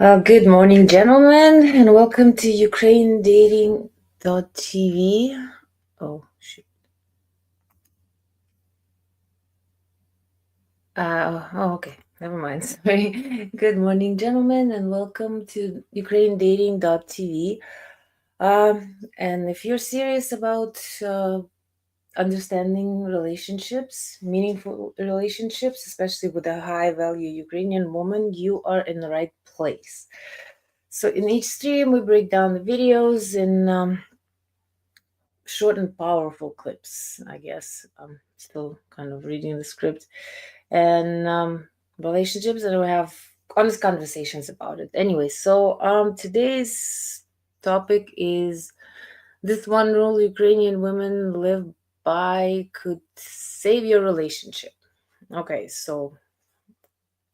Good morning, gentlemen, and welcome to UkraineDating.tv. Oh, shoot. Okay. Never mind. Sorry. Good morning, gentlemen, and welcome to UkraineDating.tv. And if you're serious about understanding relationships, meaningful relationships, especially with a high-value Ukrainian woman, you are in the right place. So in each stream, we break down the videos in short and powerful clips, I guess. I'm still kind of reading the script. And relationships, and we have honest conversations about it. Anyway, so today's topic is this one rule Ukrainian women live by could save your relationship. Okay, so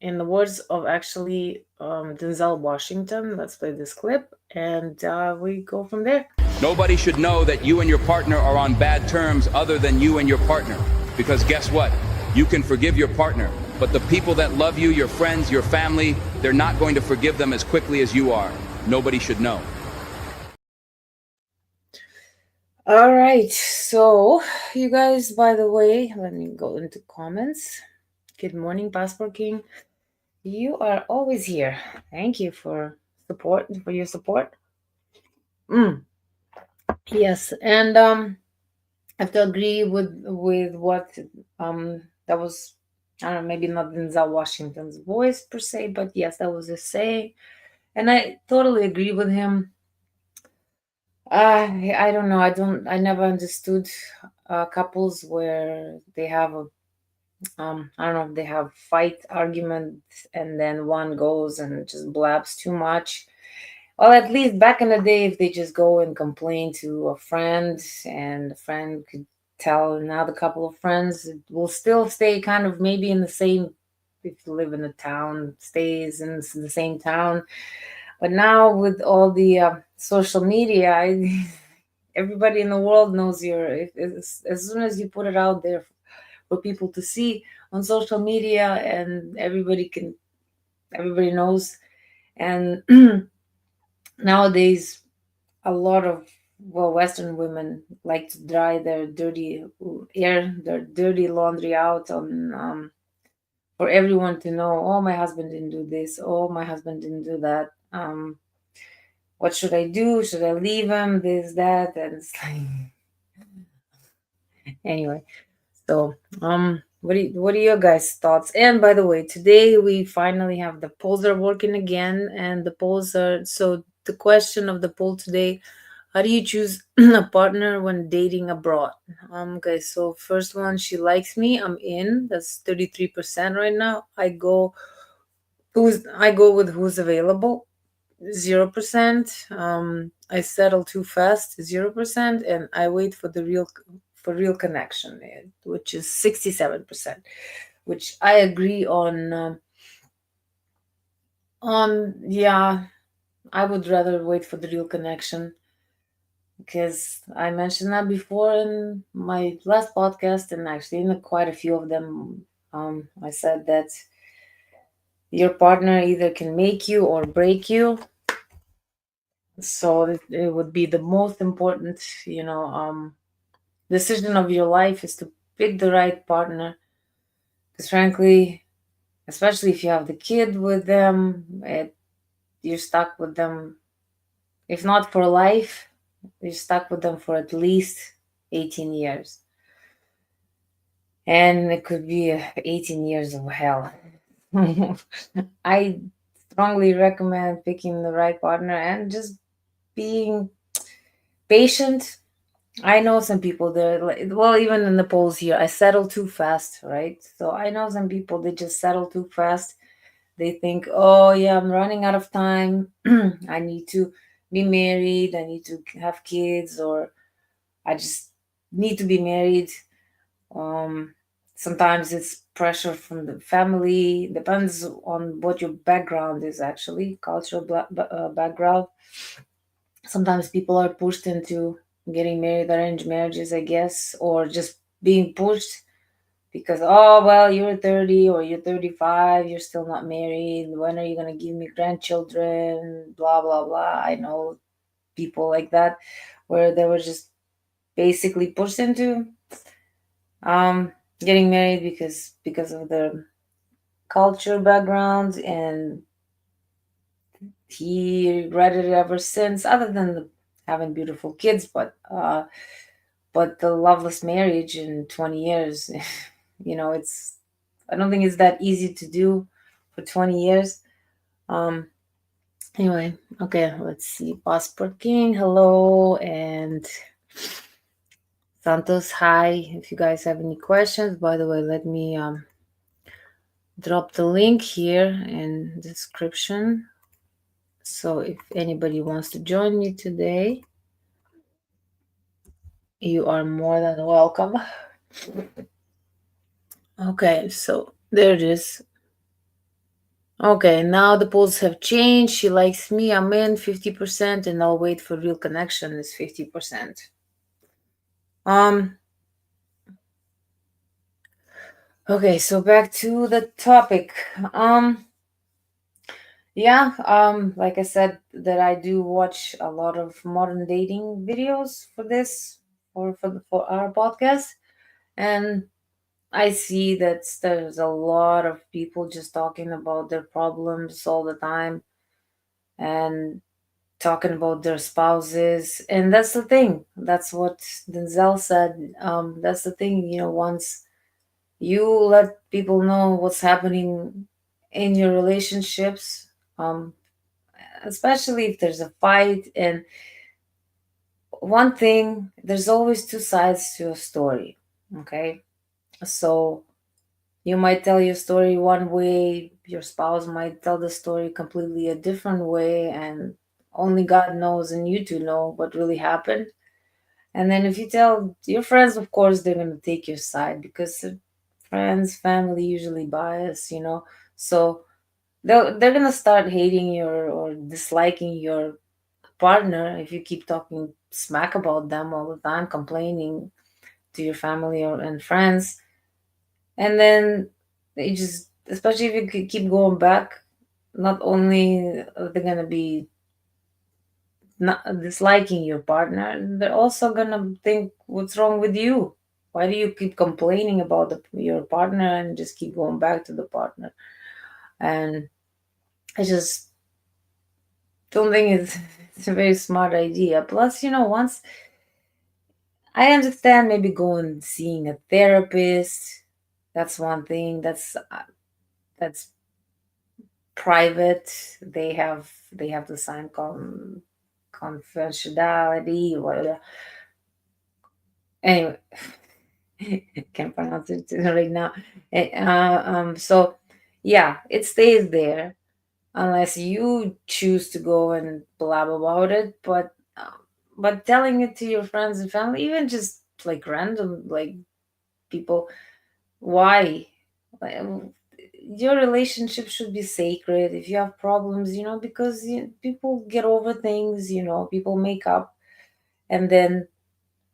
in the words of actually Denzel Washington, let's play this clip and we go from there. Nobody should know that you and your partner are on bad terms other than you and your partner. Because guess what? You can forgive your partner, but the people that love you, your friends, your family, they're not going to forgive them as quickly as you are. Nobody should know. All right, so you guys, by the way, let me go into comments. Good morning, Passport King. You are always here. Thank you for your support. Yes, and I have to agree with what that was. I don't know, maybe not Denzel Washington's voice per se, but yes, that was his saying, and I totally agree with him. I don't know. I never understood couples where they have a I don't know if they have fight argument and then one goes and just blabs too much. Well, at least back in the day, if they just go and complain to a friend and the friend could tell another couple of friends, it will still stay kind of maybe in the same, if you live in a town, stays in the same town. But now with all the social media, everybody in the world knows as soon as you put it out there for people to see on social media, and everybody knows. And nowadays, a lot of Western women like to dry their dirty laundry out on for everyone to know. Oh, my husband didn't do this. Oh, my husband didn't do that. What should I do? Should I leave him? This, that, and it's like anyway. So, what are your guys' thoughts? And by the way, today we finally have the polls are working again, and the polls are so. The question of the poll today: how do you choose a partner when dating abroad? Okay, so first one, she likes me. I'm in. That's 33% right now. I go with who's available. 0%. I settle too fast. 0%, and I wait for real connection, which is 67%, which I agree on. Yeah, I would rather wait for the real connection because I mentioned that before in my last podcast, and actually in quite a few of them. I said that your partner either can make you or break you. So it would be the most important, decision of your life is to pick the right partner. Because frankly, especially if you have the kid with them, you're stuck with them. If not for life, you're stuck with them for at least 18 years. And it could be 18 years of hell. I strongly recommend picking the right partner and just being patient. I know some people they're like, well, even in the polls here, I settle too fast, right? So I know some people they just settle too fast. They think, oh yeah, I'm running out of time. I need to be married. I need to have kids, or I just need to be married. Um, Sometimes it's pressure from the family. Depends on what your background is, actually, cultural background. Sometimes people are pushed into getting married, arranged marriages, I guess, or just being pushed because, oh well, you're 30 or you're 35, you're still not married, when are you going to give me grandchildren, blah blah blah. I know people like that, where they were just basically pushed into um getting married because of their culture background, and he regretted it ever since, other than having beautiful kids. But the loveless marriage in 20 years, it's, I don't think it's that easy to do for 20 years. um anyway, okay, let's see. Passport King, hello, and Santos, hi. If you guys have any questions, by the way, let me drop the link here in the description. So if anybody wants to join me today, you are more than welcome. Okay, so there it is. Okay, now the polls have changed. She likes me, I'm in 50%, and I'll wait for real connection is 50%. Um, okay, so back to the topic. Yeah, like I said, that I do watch a lot of modern dating videos for this, for our podcast, and I see that there's a lot of people just talking about their problems all the time, and talking about their spouses. And that's the thing. That's what Denzel said. That's the thing. Once you let people know what's happening in your relationships, um, especially if there's a fight. And one thing, there's always two sides to a story. Okay, so you might tell your story one way, your spouse might tell the story completely a different way, and only God knows and you two know what really happened. And then if you tell your friends, of course, they're going to take your side, because friends, family usually bias. So they're going to start hating your or disliking your partner if you keep talking smack about them all the time, complaining to your family and friends. And then they just, especially if you keep going back, not only are they gonna be not disliking your partner, they're also gonna think, what's wrong with you? Why do you keep complaining about your partner and just keep going back to the partner? And I just don't think it's a very smart idea. Plus, once I understand, maybe going seeing a therapist, that's one thing. That's private. They have to sign confidentiality, whatever. Anyway, can't pronounce it right now. So yeah, it stays there unless you choose to go and blab about it. But telling it to your friends and family, even just like random like people, why? Like, your relationship should be sacred. If you have problems, because people get over things, people make up, and then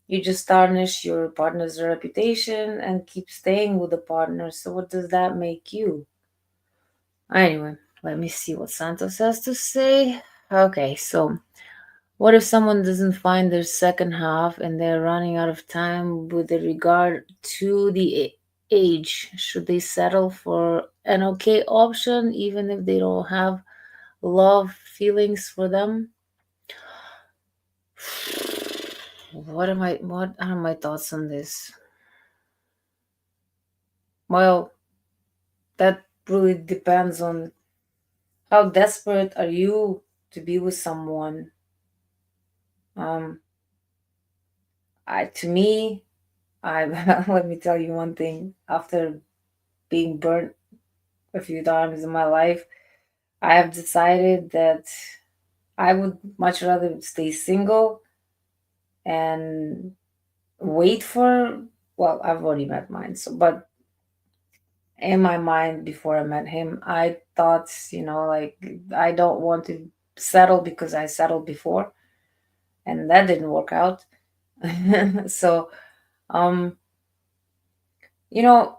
you just tarnish your partner's reputation and keep staying with the partner. So what does that make you? Anyway, let me see what Santos has to say. Okay, so what if someone doesn't find their second half and they're running out of time with regard to the age? Should they settle for an okay option even if they don't have love feelings for them? What are my thoughts on this? Well, that really depends on how desperate are you to be with someone. Um, to me, I let me tell you one thing. After being burnt a few times in my life, I have decided that I would much rather stay single and wait for. Well, I've already met mine, so but in my mind before I met him, I thought, like, I don't want to settle because I settled before, and that didn't work out. So, um, you know,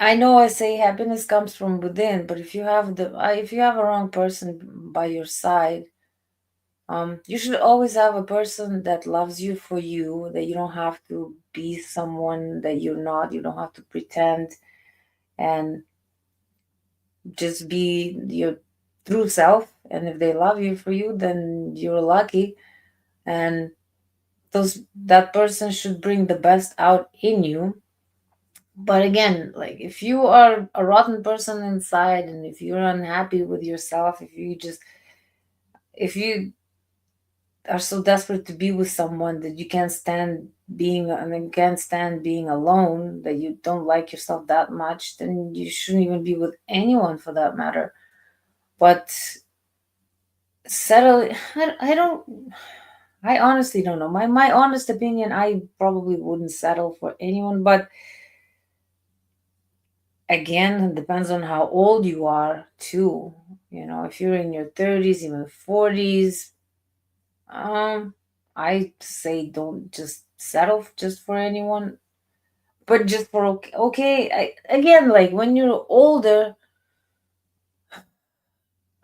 I know I say happiness comes from within, but if you have a wrong person by your side, you should always have a person that loves you for you, that you don't have to be someone that you're not. You don't have to pretend, and just be your true self. And if they love you for you, then you're lucky. And that person should bring the best out in you. But again, like if you are a rotten person inside, and if you're unhappy with yourself, if you are so desperate to be with someone that you can't stand being and then can't stand being alone, that you don't like yourself that much, then you shouldn't even be with anyone for that matter. But settle, I don't, I honestly don't know. My honest opinion, I probably wouldn't settle for anyone. But again, it depends on how old you are too. If you're in your 30s, even 40s, um, I say don't just settle just for anyone, but just for okay. Again, like when you're older,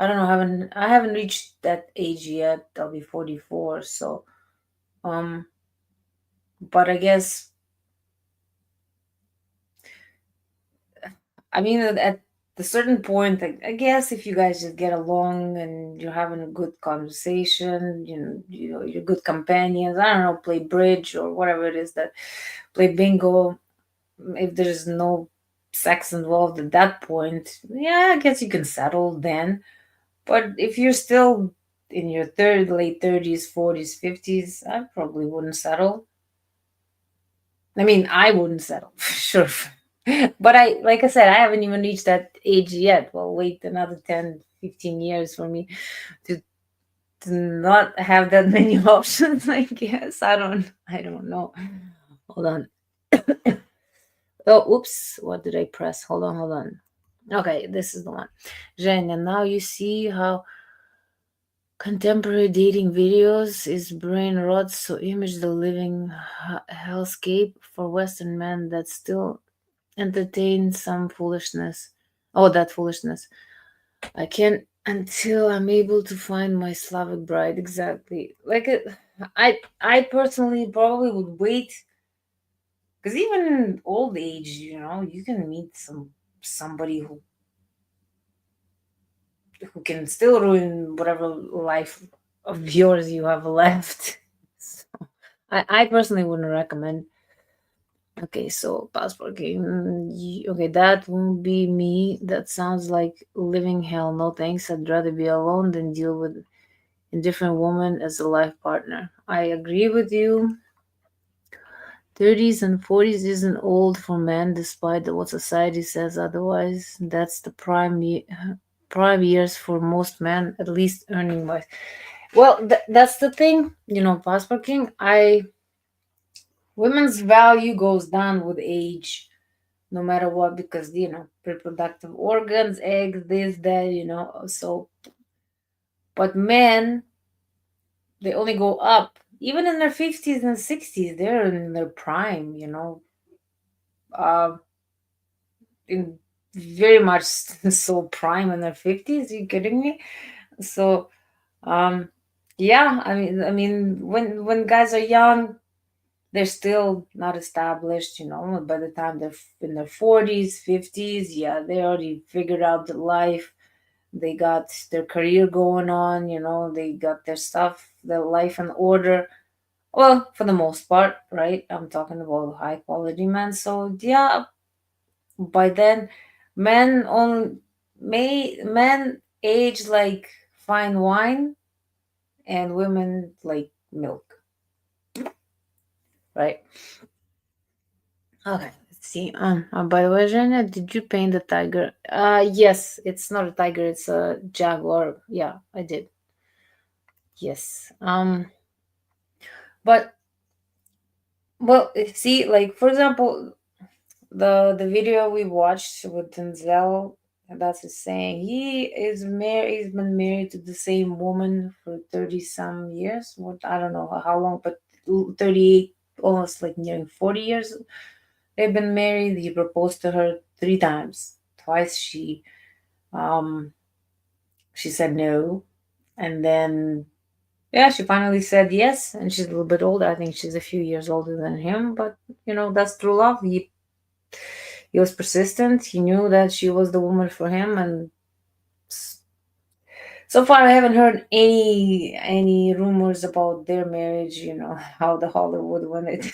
I don't know. I haven't reached that age yet. I'll be 44, so um. But I guess, I mean, at a certain point, I guess if you guys just get along and you're having a good conversation, you're good companions. I don't know, play bridge or whatever it is, that play bingo. If there's no sex involved at that point, yeah, I guess you can settle then. But if you're still in your late 30s, 40s, 50s, I probably wouldn't settle. I mean, I wouldn't settle, sure. But like I said, I haven't even reached that age yet. Well, wait another 10, 15 years for me to, to not have that many options, I guess. I don't know. Hold on. Oh, oops. What did I press? Hold on, hold on. Okay, this is the one. Zhenya, now you see how contemporary dating videos is brain rot, so image the living hellscape for Western men that still entertain some foolishness. Oh, that foolishness. I can't until I'm able to find my Slavic bride. Exactly. I personally probably would wait, because even in old age, you can meet somebody who can still ruin whatever life of yours you have left. So I personally wouldn't recommend. Okay, so passport game. Okay, that won't be me. That sounds like living hell. No thanks. I'd rather be alone than deal with a different woman as a life partner. I agree with you. 30s and 40s isn't old for men, despite what society says otherwise. That's the prime years for most men, at least earning wise. Well, that's the thing, passport king. Women's value goes down with age, no matter what, because reproductive organs, eggs, this, that, so. But men, they only go up. Even in their 50s and 60s, they're in their prime, uh, in very much so prime in their 50s. Are you kidding me? So, um, yeah, I mean, when guys are young, they're still not established, by the time they're in their 40s, 50s, yeah, they already figured out the life. They got their career going on, they got their stuff, their life in order. Well, for the most part, right? I'm talking about high quality men. So yeah, by then, men on men age like fine wine, and women like milk, right? Okay, let's see. By the way, Jenna, did you paint the tiger? Yes, it's not a tiger, it's a jaguar. Yeah, I did. Yes. But well, see, like for example, the video we watched with Denzel, that's the saying. He is married. He's been married to the same woman for 30 some years. What, I don't know how long, but 38, almost like nearing 40 years. They've been married. He proposed to her 3 times. Twice um she said no, and then yeah, she finally said yes, and she's a little bit older. I think she's a few years older than him, but that's true love. He was persistent. He knew that she was the woman for him, and so far I haven't heard any rumors about their marriage. How the Hollywood when it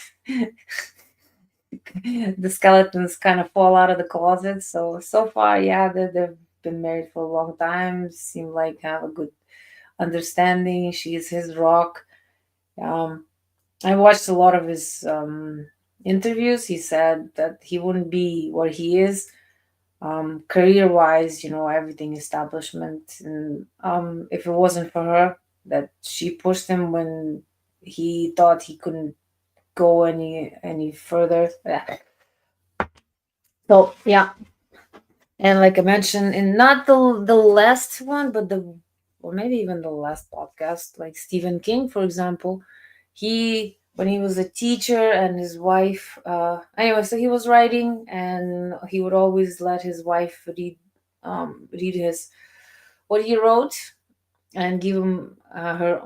the skeletons kind of fall out of the closet. So far, yeah, they've been married for a long time. Seem like have a good understanding. She's his rock. Um, I watched a lot of his interviews. He said that he wouldn't be where he is career wise, everything establishment. And if it wasn't for her, that she pushed him when he thought he couldn't go any further. So yeah, and like I mentioned in not the last one, but the or maybe even the last podcast, like Stephen King, for example, he when he was a teacher and his wife anyway, so he was writing and he would always let his wife read his what he wrote and give him her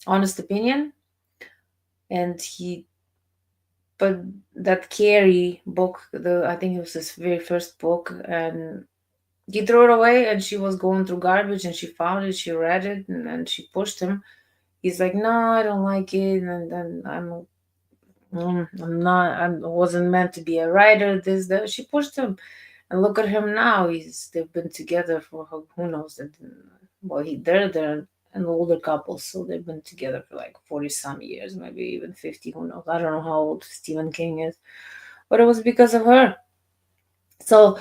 honest opinion. And he but that Carrie book, the I think it was his very first book, and he threw it away, and she was going through garbage and she found it, she read it, and then she pushed him. He's like, no, I don't like it, and then I'm not, I wasn't meant to be a writer, this, that. She pushed him. And look at him now. They've been together for who knows that. Well, they're an older couple, so they've been together for like 40 some years, maybe even 50. Who knows? I don't know how old Stephen King is, but it was because of her. So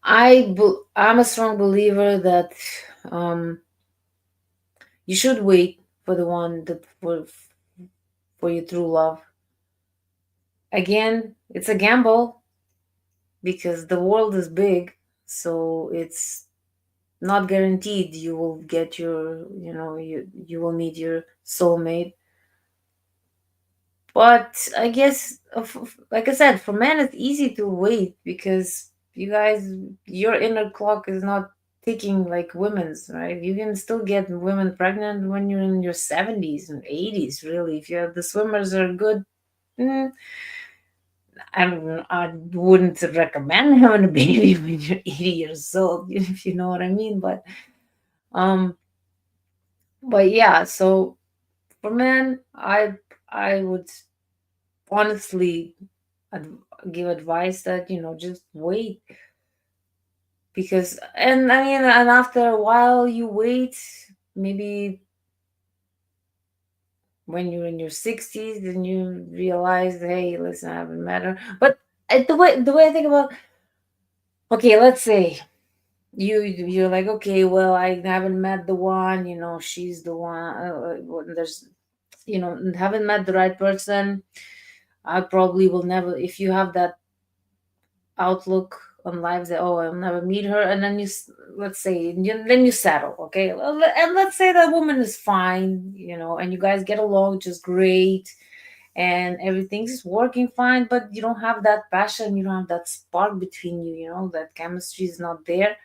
I'm a strong believer that um, you should wait for the one that for your true love. Again, it's a gamble because the world is big, so it's not guaranteed you will get you will meet your soulmate. But I guess like I said, for men it's easy to wait because you guys, your inner clock is not ticking like women's, right? You can still get women pregnant when you're in your 70s and 80s, really. If the swimmers are good. mm, I wouldn't recommend having a baby when you're 80 years old, if you know what I mean. Um, but yeah, so for men, I would honestly adv- give advice that just wait, because and I mean, and after a while you wait, maybe when you're in your 60s, then you realize, hey, listen, I haven't met her. But the way I think about, okay, let's say you're like, okay, well, I haven't met the one, she's the one, there's haven't met the right person. I probably will never, if you have that outlook on life that, oh, I'll never meet her, and then let's say then you settle, okay. And let's say that woman is fine, and you guys get along just great, and everything's working fine, but you don't have that passion, you don't have that spark between you, that chemistry is not there.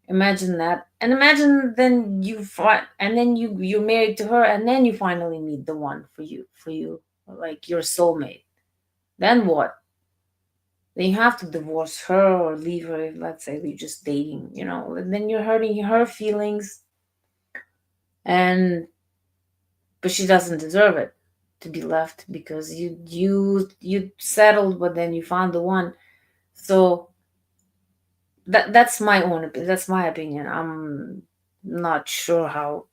Imagine that, and imagine then and then you're married to her, and then you finally meet the one for you, like your soulmate. Then what? Then you have to divorce her or leave her. If, let's say you're just dating, then you're hurting her feelings, and but she doesn't deserve it to be left because you settled, but then you found the one. So that's my opinion. I'm not sure how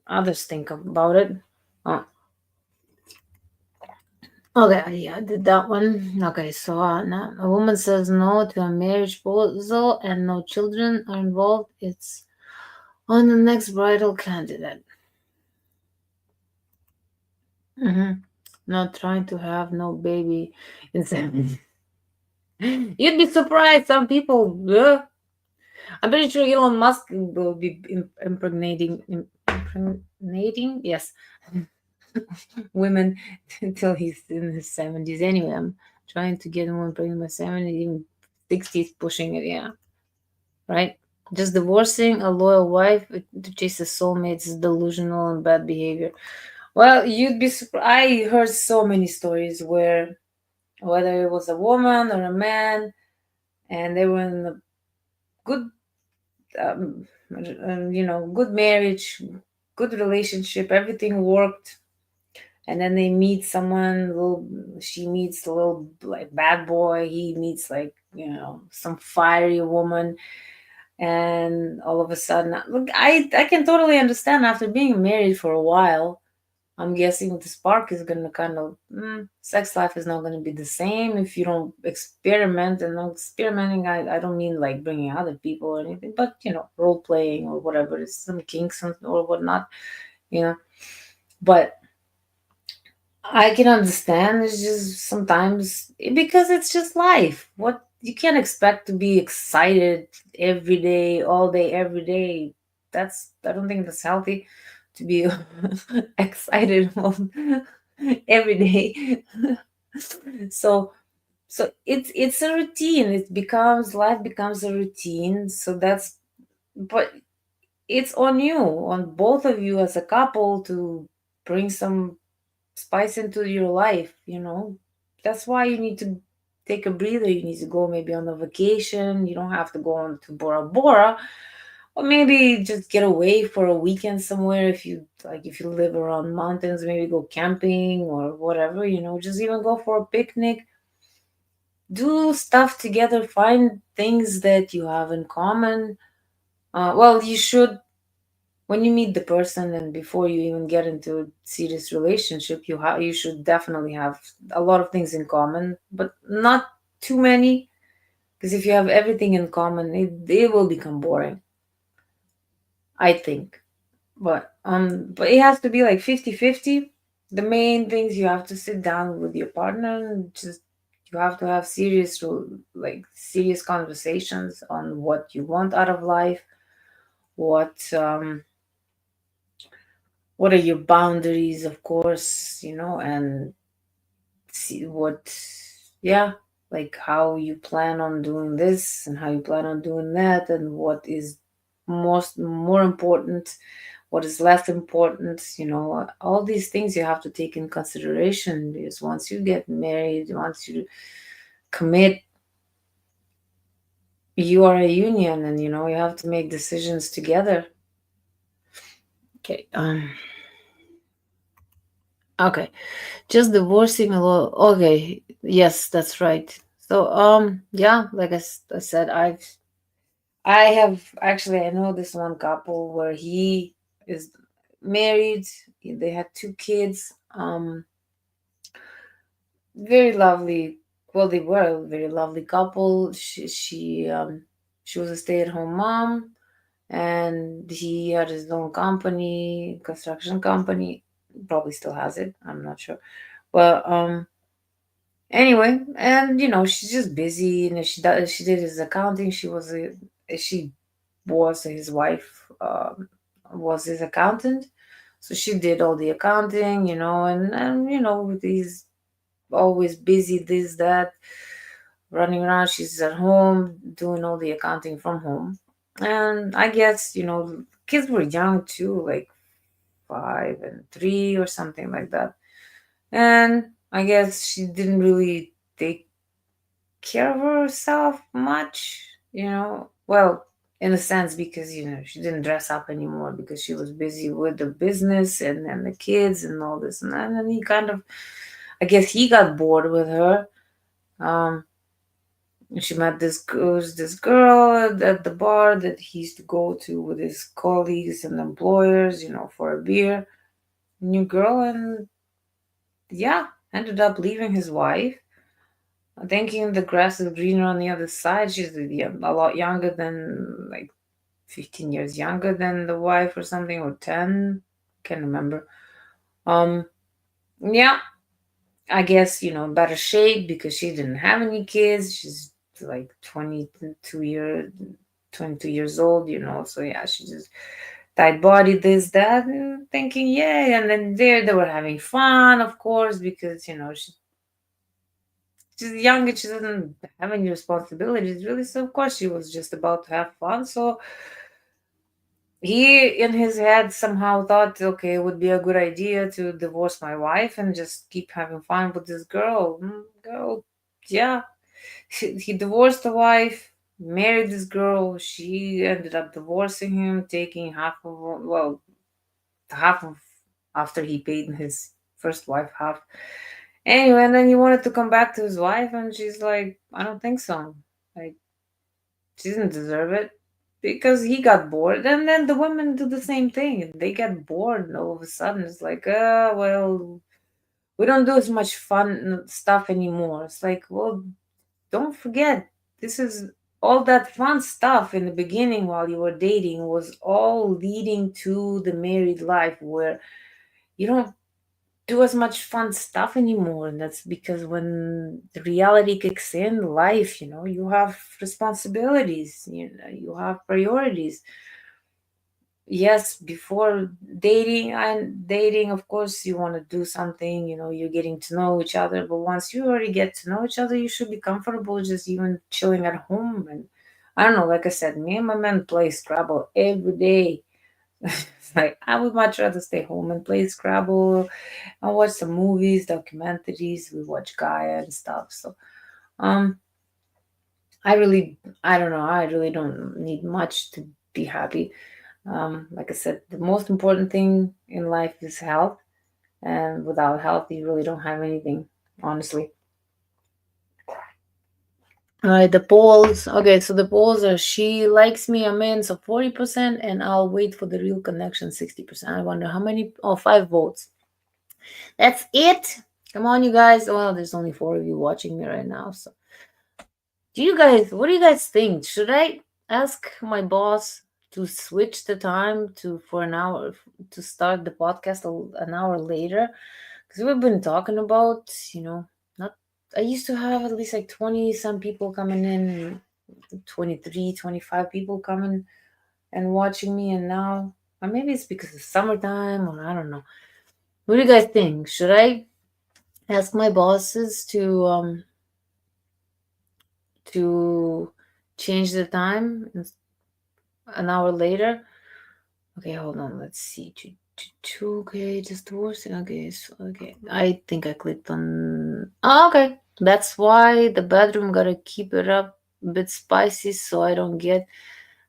others think about it. Oh, okay, yeah, I did that one. Okay, so now a woman says no to a marriage proposal and no children are involved. It's on the next bridal candidate. Not trying to have no baby in 7. You'd be surprised. Some people, I'm pretty sure Elon Musk will be impregnating, yes, women until he's in his 70s. Anyway, trying to get one pregnant by 70, even 60s pushing it, yeah. Right? Just divorcing a loyal wife to chase a soulmate is delusional and bad behavior. Well, you'd be surprised. I heard so many stories where, whether it was a woman or a man, and they were in a good, good marriage, good relationship, everything worked, and then they meet someone little. She meets a little like bad boy. He meets like some fiery woman, and all of a sudden, look, I can totally understand after being married for a while. I'm guessing the spark is gonna kind of sex life is not gonna be the same if you don't experiment. And not experimenting, I don't mean like bringing other people or anything, but role playing or whatever, it's some kinks or whatnot, you know. But I can understand. It's just sometimes because it's just life. What you can't expect to be excited every day, all day, every day. I don't think that's healthy to be excited every day. so it's a routine. Life becomes a routine. So that's but it's on you, on both of you as a couple to bring some spice into your life. That's why you need to take a breather. You need to go maybe on a vacation. You don't have to go on to Bora Bora, or maybe just get away for a weekend somewhere. If you live around mountains, maybe go camping or whatever. Just even go for a picnic. Do stuff together. Find things that you have in common. Well, you should, when you meet the person and before you even get into a serious relationship, you should definitely have a lot of things in common, but not too many, because if you have everything in common, it will become boring, I think. But it has to be like 50-50. The main things, you have to sit down with your partner and just you have to have serious conversations on what you want out of life, what what are your boundaries, of course, and see yeah, like how you plan on doing this and how you plan on doing that, and what is more important, what is less important. All these things you have to take in consideration, because once you get married, once you commit, you are a union, and you have to make decisions together. Okay. Okay. Just divorcing a lot. Okay, yes, that's right. So, yeah, like I said, I have actually, I know this one couple where he is married. They had two kids. Very lovely. Well, they were a very lovely couple. She was a stay-at-home mom, and he had his own company, construction company. Probably still has it. I'm not sure. But anyway, and she's just busy, and she did his accounting. She was his wife, was his accountant, so she did all the accounting, and he's always busy, this that, running around. She's at home doing all the accounting from home, and I guess kids were young too, like 5 and 3 or something like that, and I guess she didn't really take care of herself much, well, in a sense, because she didn't dress up anymore because she was busy with the business and the kids and all this, and then he kind of, I guess he got bored with her. um she met this girl at the bar that he used to go to with his colleagues and employers, for a beer. New girl, and yeah, ended up leaving his wife, thinking the grass is greener on the other side. She's a lot younger than, like, 15 years younger than the wife or something, or 10. Can't remember. Yeah, I guess, better shape because she didn't have any kids. She's like 22 years old, so yeah, she just tight body, this, that, and thinking, yeah. And then they were having fun, of course, because, she's young and she doesn't have any responsibilities really. So of course she was just about to have fun. So he in his head somehow thought, okay, it would be a good idea to divorce my wife and just keep having fun with this girl. Girl, yeah. He divorced the wife, married this girl. She ended up divorcing him, taking half of, well, half of, after he paid his first wife half. Anyway, and then he wanted to come back to his wife, and she's like, I don't think so. Like, she didn't deserve it because he got bored. And then the women do the same thing. They get bored, and all of a sudden it's like, well, we don't do as much fun stuff anymore. It's like, well, don't forget, this is all that fun stuff in the beginning while you were dating was all leading to the married life where you don't do as much fun stuff anymore. And that's because when the reality kicks in, life, you have responsibilities, you have priorities. Yes, before dating, of course you want to do something, you're getting to know each other, but once you already get to know each other, you should be comfortable just even chilling at home. And I don't know, like I said, me and my man play Scrabble every day. It's like I would much rather stay home and play Scrabble. I watch some movies, documentaries, we watch Gaia and stuff. So um I don't know, I really don't need much to be happy. Like I said, the most important thing in life is health, and without health, you really don't have anything, honestly. All right, the polls. Okay, so the polls are she likes me, I'm in, so 40%, and I'll wait for the real connection, 60%. I wonder how many. Oh, 5 votes. That's it. Come on, you guys. Well, there's only 4 of you watching me right now. So, what do you guys think? Should I ask my boss to switch the time to for an hour to start the podcast an hour later? Because we've been talking about, not. I used to have at least like 20 some people coming in, 23, 25 people coming and watching me, and now, or maybe it's because it's summertime, or I don't know. What do you guys think? Should I ask my bosses to change the time an hour later? Okay, hold on. Let's see. Okay, just divorcing. Okay, so, okay. I think I clicked on. Oh, okay. That's why the bedroom gotta keep it up a bit spicy so I don't get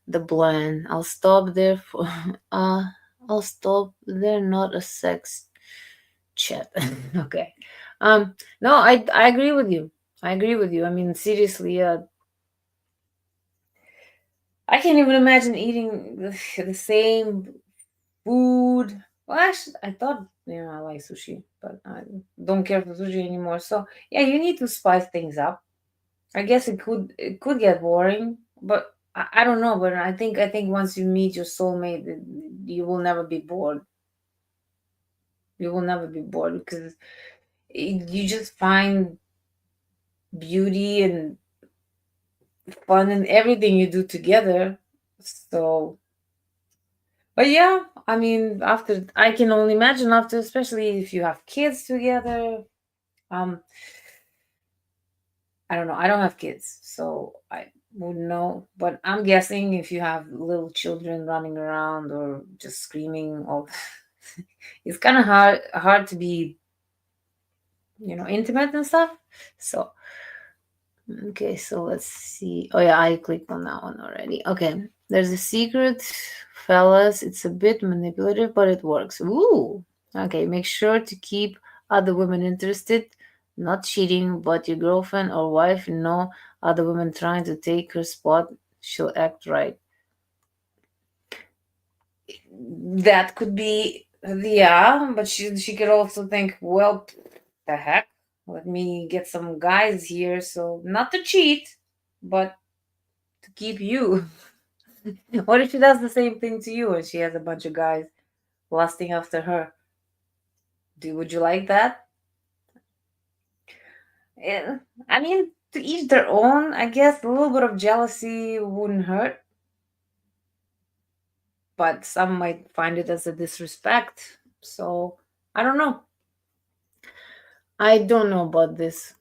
the blend. I'll stop there for. Uh, I'll stop there. Not a sex chat. Okay. No, I agree with you. I agree with you. I mean, seriously, I can't even imagine eating the same food. Well, actually, I thought, I like sushi, but I don't care for sushi anymore. So yeah, you need to spice things up. I guess it could get boring, but I don't know. But I think once you meet your soulmate, you will never be bored. You will never be bored because you just find beauty and fun in everything you do together. So, but yeah, I mean, after I can only imagine after, especially if you have kids together. Um, I don't know. I don't have kids, so I wouldn't know. But I'm guessing if you have little children running around or just screaming, all it's kind of hard to be, intimate and stuff. So okay, so let's see. Oh yeah, I clicked on that one already. Okay, there's a secret, fellas. It's a bit manipulative, but it works. Ooh. Okay, make sure to keep other women interested, not cheating, but your girlfriend or wife know other women trying to take her spot. She'll act right. That could be, yeah, but she could also think, well, the heck, let me get some guys here, so not to cheat, but to keep you. What if she does the same thing to you and she has a bunch of guys lusting after her? Would you like that? Yeah, I mean, to each their own. I guess a little bit of jealousy wouldn't hurt, but some might find it as a disrespect. So I don't know. I don't know about this.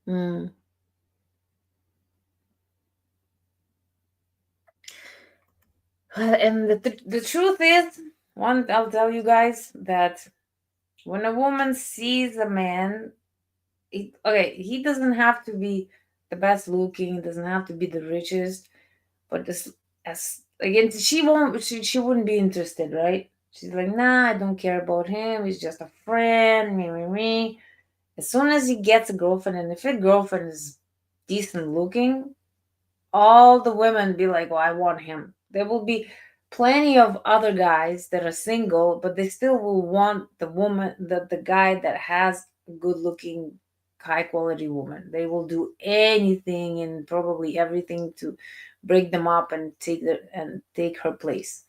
Mm. And the truth is, one, I'll tell you guys that when a woman sees a man, okay, he doesn't have to be the best looking, doesn't have to be the richest, but this, as again, she wouldn't be interested, right? She's like, nah, I don't care about him. He's just a friend. Me, me, me. As soon as he gets a girlfriend, and if his girlfriend is decent looking, all the women be like, well, I want him. There will be plenty of other guys that are single, but they still will want the woman, the guy that has a good looking, high quality woman. They will do anything and probably everything to break them up and take her place.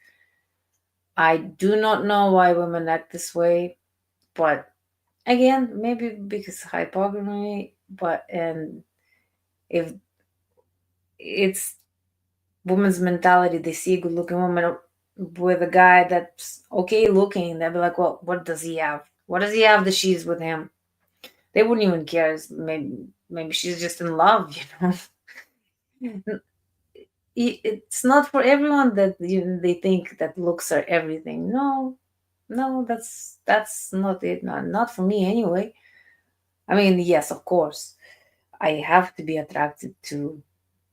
I do not know why women act this way, but again, maybe because hypogamy, but and if it's woman's mentality. They see a good looking woman with a guy that's okay looking. They'll be like, well, what does he have? What does he have that she's with him? They wouldn't even care. Maybe she's just in love, It's not for everyone that they think that looks are everything. No, no, that's not it. Not for me anyway. I mean, yes, of course, I have to be attracted to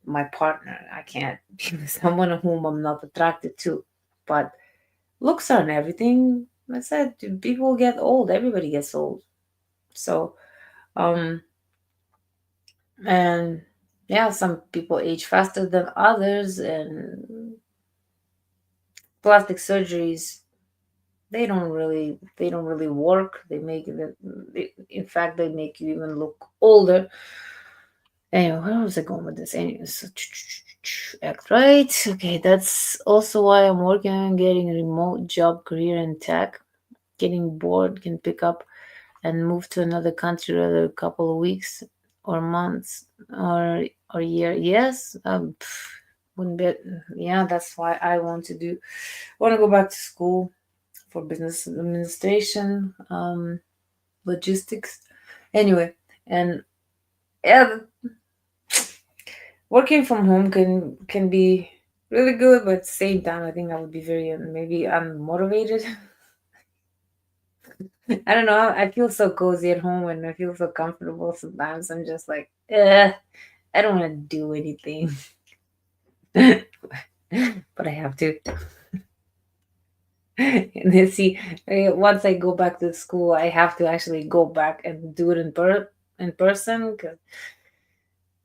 my partner. I can't be with someone whom I'm not attracted to. But looks aren't everything. I said people get old. Everybody gets old. So, um, and yeah, some people age faster than others, and plastic surgeries they don't really work. In fact, they make you even look older. Anyway, where was I going with this? Anyway, so act right. Okay, that's also why I'm working on getting a remote job career in tech. Getting bored can pick up and move to another country rather a couple of weeks or months or year. Yes, wouldn't be. Yeah, that's why I want to go back to school for business administration, logistics. Anyway, and yeah, working from home can be really good, but at the same time, I think I would be very maybe unmotivated. I don't know. I feel so cozy at home and I feel so comfortable. Sometimes I'm just like, I don't want to do anything, but I have to. And then see, once I go back to school, I have to actually go back and do it in person because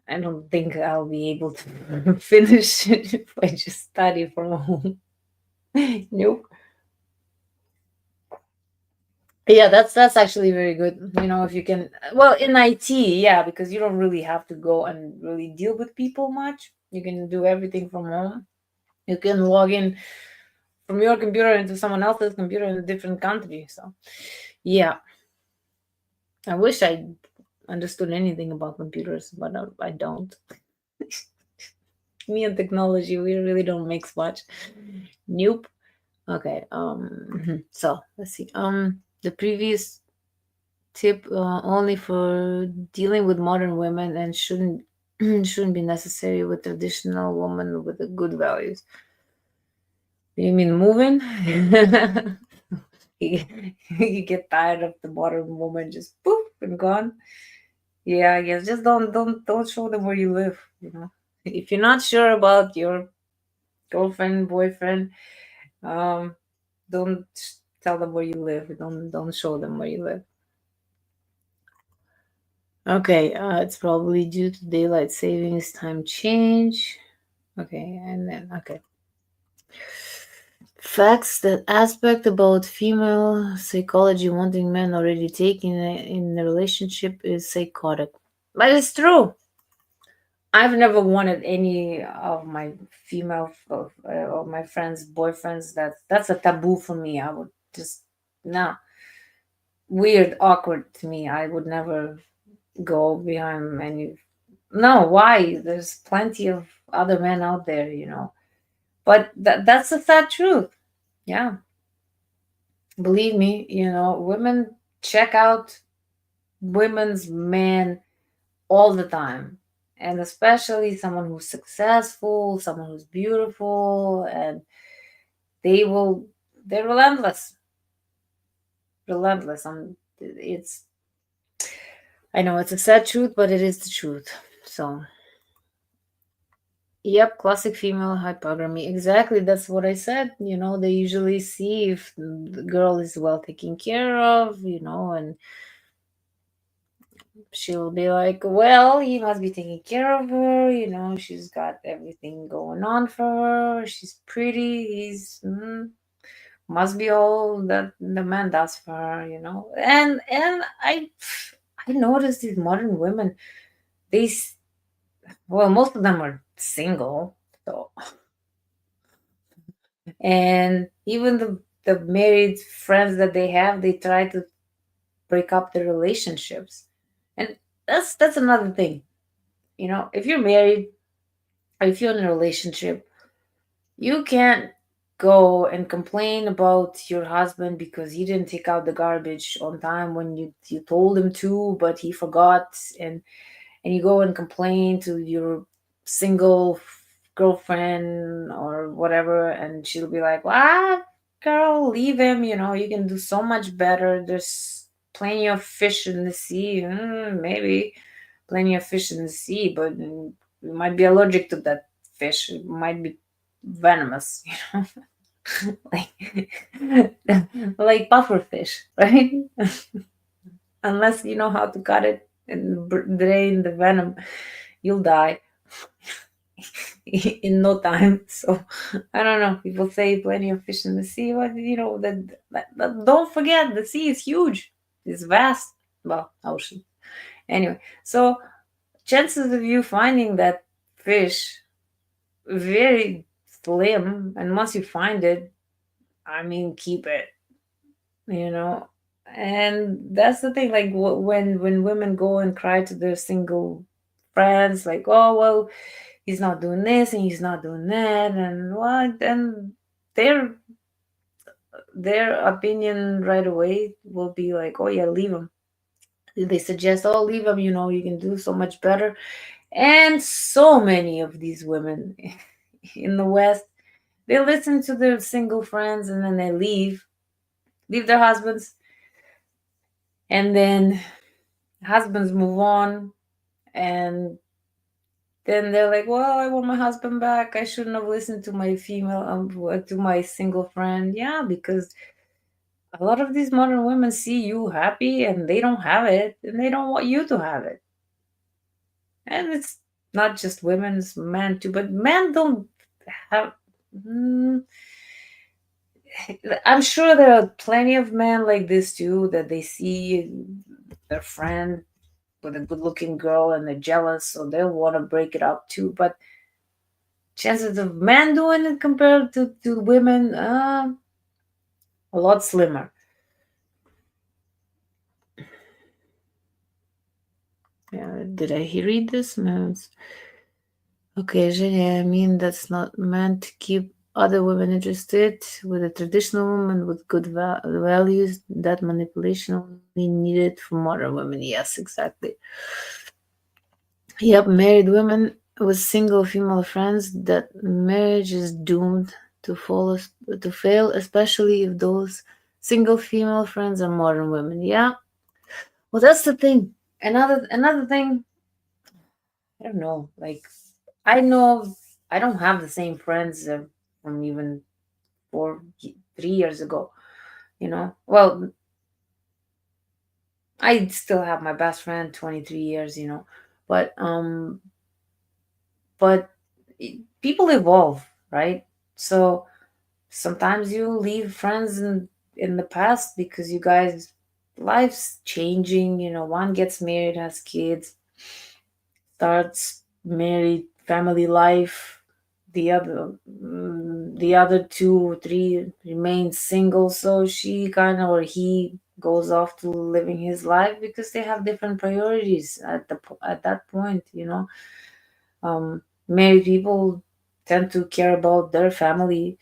I don't think I'll be able to finish it if I just study from home. Nope. Yeah, that's actually very good. If you can, well, in IT, yeah, because you don't really have to go and really deal with people much. You can do everything from home. You can log in from your computer into someone else's computer in a different country. So, yeah, I wish I understood anything about computers, but I don't. Me and technology, we really don't mix much. Nope. Okay. So let's see. The previous tip only for dealing with modern women and shouldn't be necessary with traditional women with the good values. You mean moving? you, you get tired of the modern woman just poof and gone. Yeah, yes. Just don't show them where you live. If you're not sure about your girlfriend, boyfriend, um, don't tell them where you live. Don't show them where you live. Okay, it's probably due to daylight savings time change. Okay, and then okay. Facts that aspect about female psychology wanting men already taken in a relationship is psychotic. But it's true. I've never wanted any of my of my friends' boyfriends. That's a taboo for me. I would just no weird, awkward to me. I would never go behind any. No, why? There's plenty of other men out there. But that's the sad truth. Yeah, believe me. Women check out women's men all the time. And especially someone who's successful, someone who's beautiful, and they will, they're relentless, relentless. It's, I know it's a sad truth, but it is the truth. So, yep, classic female hypergamy. Exactly, that's what I said. They usually see if the girl is well taken care of, and she'll be like, well, he must be taking care of her, she's got everything going on for her, she's pretty, must be all that the man does for her, and I noticed these modern women, they well, most of them are single, so, and even the married friends that they have, they try to break up their relationships. And that's another thing. If you're married, or if you're in a relationship, you can't go and complain about your husband because he didn't take out the garbage on time when you told him to, but he forgot, and you go and complain to your single girlfriend or whatever, and she'll be like, "What, girl, leave him. You can do so much better. There's plenty of fish in the sea. Maybe plenty of fish in the sea, but you might be allergic to that fish. It might be venomous, like like puffer fish, right? Unless you know how to cut it and drain the venom, you'll die in no time. So I don't know. People say plenty of fish in the sea, but don't forget the sea is huge. It's vast. Well, ocean. Anyway, so chances of you finding that fish very slim, and once you find it, I mean, keep it. You know, and that's the thing. Like when women go and cry to their single friends, like, oh well, he's not doing this and he's not doing that, and what, and their their opinion right away will be like, oh yeah, leave him. They suggest, oh, leave him, you can do so much better. And so many of these women in the West, they listen to their single friends and then they leave their husbands, and then husbands move on, and then they're like, well, I want my husband back, I shouldn't have listened to my to my single friend. Yeah, because a lot of these modern women see you happy and they don't have it, and they don't want you to have it. And it's not just women, it's men too, but men don't have. mm, I'm sure there are plenty of men like this too, that they see their friend with a good looking girl and they're jealous, so they'll want to break it up too. But chances of men doing it compared to women, a lot slimmer. Yeah, did I read this? No. Okay, Jenny, I mean, that's not meant to keep other women interested. With a traditional woman with good values, that manipulation only needed for modern women. Yes, exactly. Yep, married women with single female friends, that marriage is doomed to fail, especially if those single female friends are modern women. Yeah. Well, that's the thing. Another thing, I don't know. Like, I know I don't have the same friends from even 3 years ago. Well, I still have my best friend 23 years. But people evolve, right? So sometimes you leave friends in the past because you guys life's changing. One gets married, has kids, starts married family life. The other two or three remain single, so she kind of, or he goes off to living his life because they have different priorities at that point. Married people tend to care about their family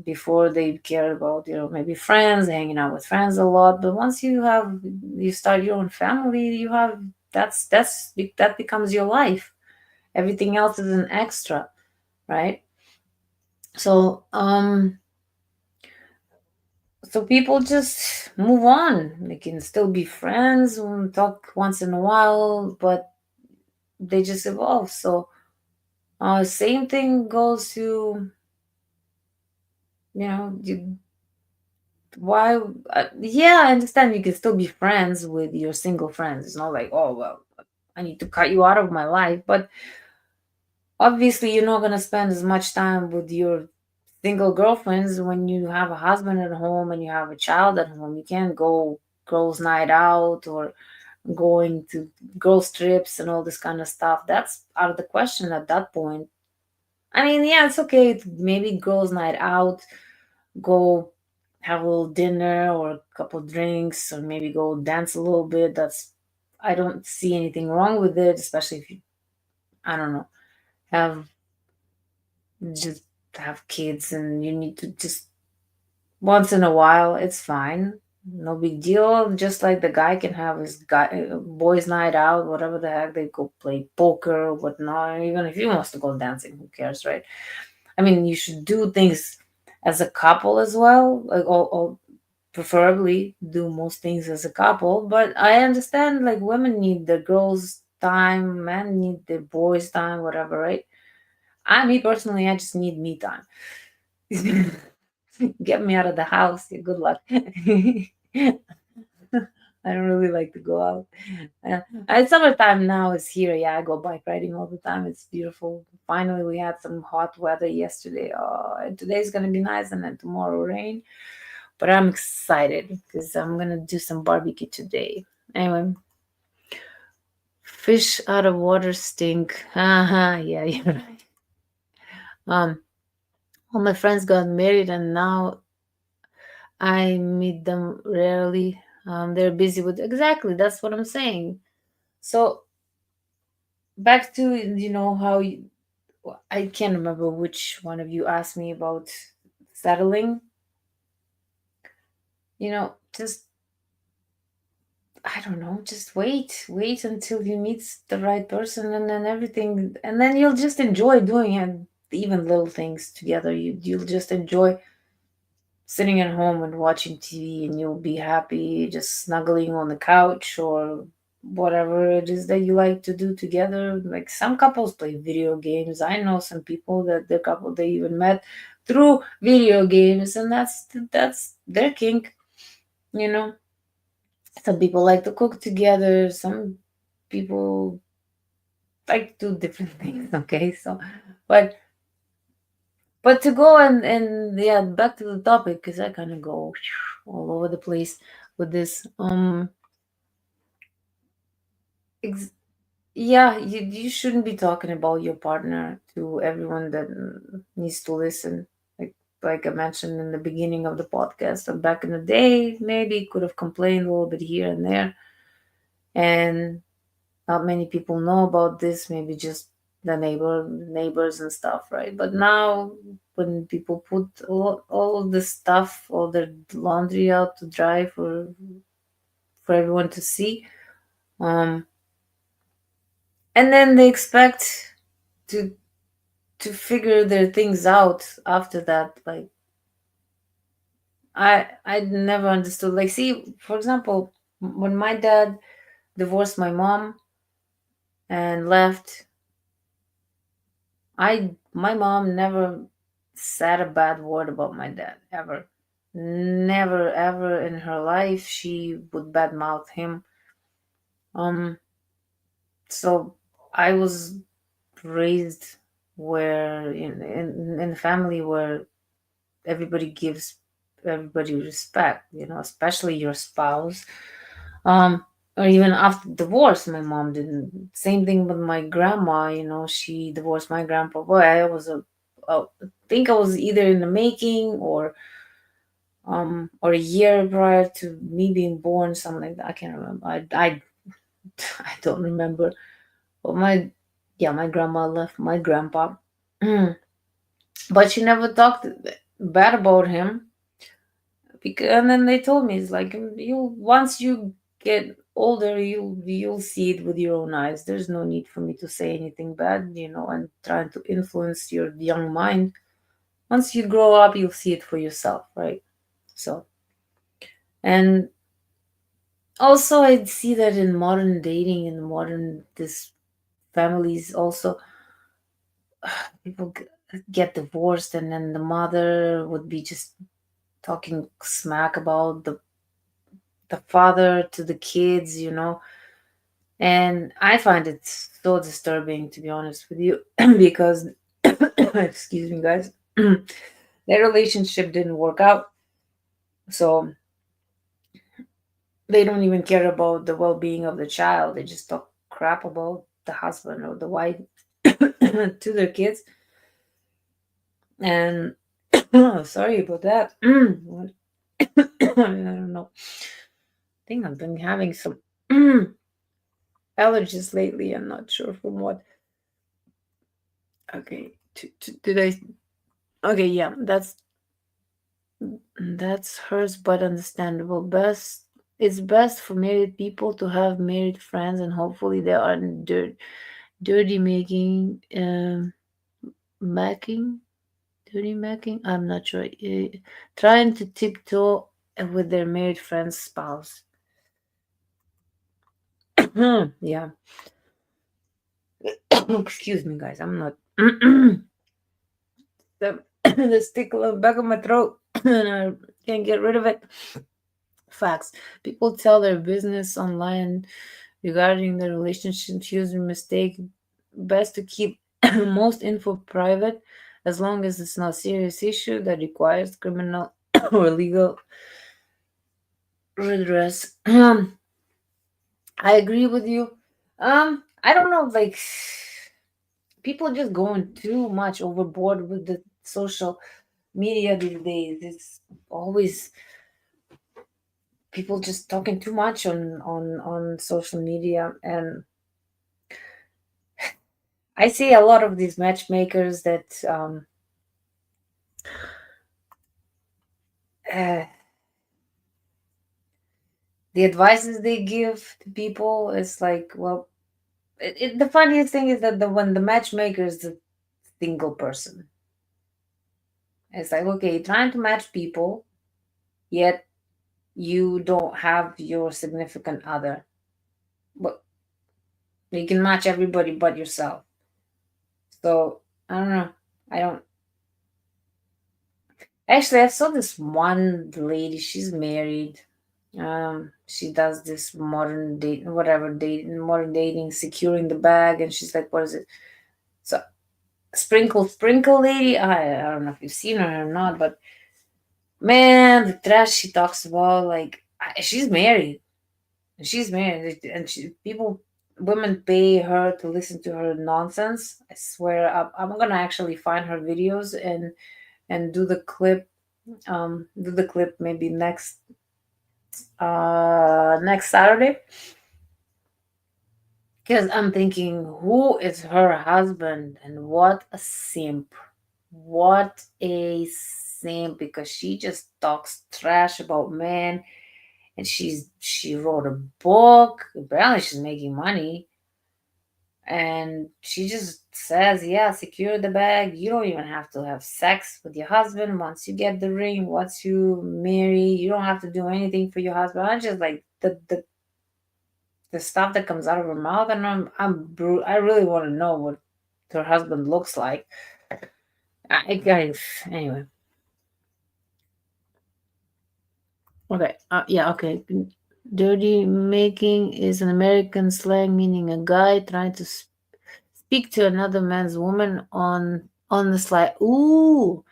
before they care about maybe friends, hanging out with friends a lot. But once you start your own family, you have that becomes your life. Everything else is an extra, right? So so people just move on. They can still be friends and talk once in a while, but they just evolve. So same thing goes to, you, why, yeah, I understand you can still be friends with your single friends. It's not like, oh well, I need to cut you out of my life. But obviously you're not going to spend as much time with your single girlfriends when you have a husband at home and you have a child at home. You can't go girls night out or going to girls trips and all this kind of stuff. That's out of the question at that point. I mean, yeah, it's okay to maybe girls night out, go have a little dinner or a couple drinks, or maybe go dance a little bit. That's, I don't see anything wrong with it, especially if you, I don't know, have just have kids and you need to just once in a while, it's fine. No big deal. Just like the guy can have his boys' night out, whatever the heck, they go play poker, whatnot. Even if he wants to go dancing, who cares, right? I mean, you should do things as a couple as well, like or preferably do most things as a couple. But I understand, like, women need the girls' time, men need the boys' time, whatever, right? Me personally, I just need me time. Get me out of the house. Yeah, good luck. I don't really like to go out. Uh, it's summertime now. It's here. Yeah, I go bike riding all the time. It's beautiful. Finally, we had some hot weather yesterday. Oh, and today's gonna be nice, and then tomorrow rain. But I'm excited because I'm gonna do some barbecue today. Anyway, fish out of water stink. Yeah, you're right. Um, all my friends got married, and now I meet them rarely. They're busy with, exactly. That's what I'm saying. So back to, how you, I can't remember which one of you asked me about settling. Just, I don't know. Just wait until you meet the right person, and then everything, and then you'll just enjoy doing it. Even little things together, you'll just enjoy sitting at home and watching TV, and you'll be happy just snuggling on the couch or whatever it is that you like to do together. Like some couples play video games. I know some people that the couple they even met through video games, and that's their kink, you know. Some people like to cook together. Some people like to do different things. Okay, so but to go and yeah, back to the topic because I kind of go all over the place with this. Ex- yeah, you shouldn't be talking about your partner to everyone that needs to listen. Like I mentioned in the beginning of the podcast, back in the day, maybe could have complained a little bit here and there, and not many people know about this. Maybe just the neighbors and stuff, right? But now, when people put all of this stuff, all their laundry out to dry for everyone to see, um, and then they expect to figure their things out after that. Like I never understood. Like, see, for example, when my dad divorced my mom and left, my mom never said a bad word about my dad ever. Never ever in her life she would badmouth him. Um, so I was raised where in a family where everybody gives everybody respect, especially your spouse. Um, or even after divorce, my mom didn't. Same thing with my grandma. She divorced my grandpa. Boy, I think I was either in the making or a year prior to me being born, something like that. I can't remember. I I don't remember. But my grandma left my grandpa, but she never talked bad about him. Because, and then they told me, it's like, you once you get older, you'll see it with your own eyes. There's no need for me to say anything bad, and trying to influence your young mind. Once you grow up, you'll see it for yourself, right? So, and also I see that in modern dating, in modern this families also, people get divorced, and then the mother would be just talking smack about the father to the kids. And I find it so disturbing, to be honest with you, because, excuse me, guys, their relationship didn't work out. So they don't even care about the well being of the child. They just talk crap about the husband or the wife to their kids. And sorry about that. I don't know. I think I've been having some allergies lately. I'm not sure from what. Okay. Did I? Okay, yeah, that's hers, but understandable. It's best for married people to have married friends, and hopefully they aren't dirty making, macking, dirty macking. I'm not sure. Trying to tiptoe with their married friend's spouse. Yeah. Excuse me, guys. I'm not. The tickle on the back of my throat, and I can't get rid of it. Facts. People tell their business online regarding their relationships using mistake. Best to keep most info private as long as it's not a serious issue that requires criminal or legal redress. I agree with you. I don't know, like, people just going too much overboard with the social media these days. It's always people just talking too much on social media. And I see a lot of these matchmakers that uh, the advices they give to people is like, well, the funniest thing is that when the matchmaker is the single person, it's like, okay, you're trying to match people, yet you don't have your significant other, but you can match everybody but yourself. So I don't know. I don't actually. I saw this one lady. She's married. She does this modern date, whatever dating, modern dating, securing the bag, and she's like, "What is it?" So sprinkle lady. I don't know if you've seen her or not, but man, the trash she talks about, like, she's married. She's married, and women pay her to listen to her nonsense. I swear, I'm gonna actually find her videos and do the clip. Do the clip maybe next Saturday, because I'm thinking, who is her husband, and what a simp. What a simp, because she just talks trash about men, and she wrote a book. Apparently she's making money, and she just says, yeah, secure the bag. You don't even have to have sex with your husband. Once you get the ring, once you marry, you don't have to do anything for your husband. I just like the stuff that comes out of her mouth, and I really want to know what her husband looks like. Anyway. Okay. Yeah. Okay. Dirty making is an American slang meaning a guy trying to speak to another man's woman on the sly. Ooh,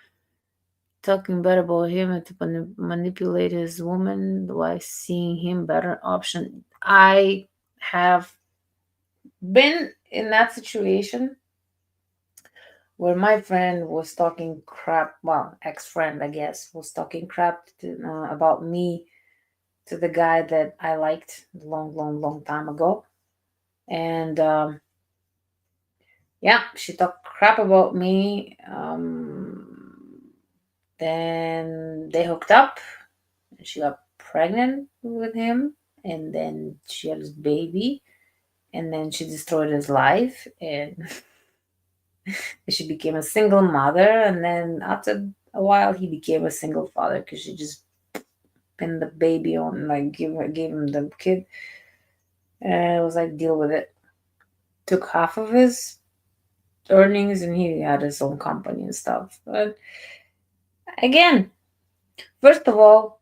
talking bad about him and to manipulate his woman while seeing him better option. I have been in that situation where my friend was talking crap. Well, ex-friend, I guess, was talking crap about me to the guy that I liked long, long, long time ago. And yeah, she talked crap about me. Then they hooked up, and she got pregnant with him. and then she had his baby, and then she destroyed his life, and she became a single mother, and then after a while he became a single father because she just pinned the baby on, like gave him the kid, and it was like, deal with it. Took half of his earnings, and he had his own company and stuff. But again, first of all,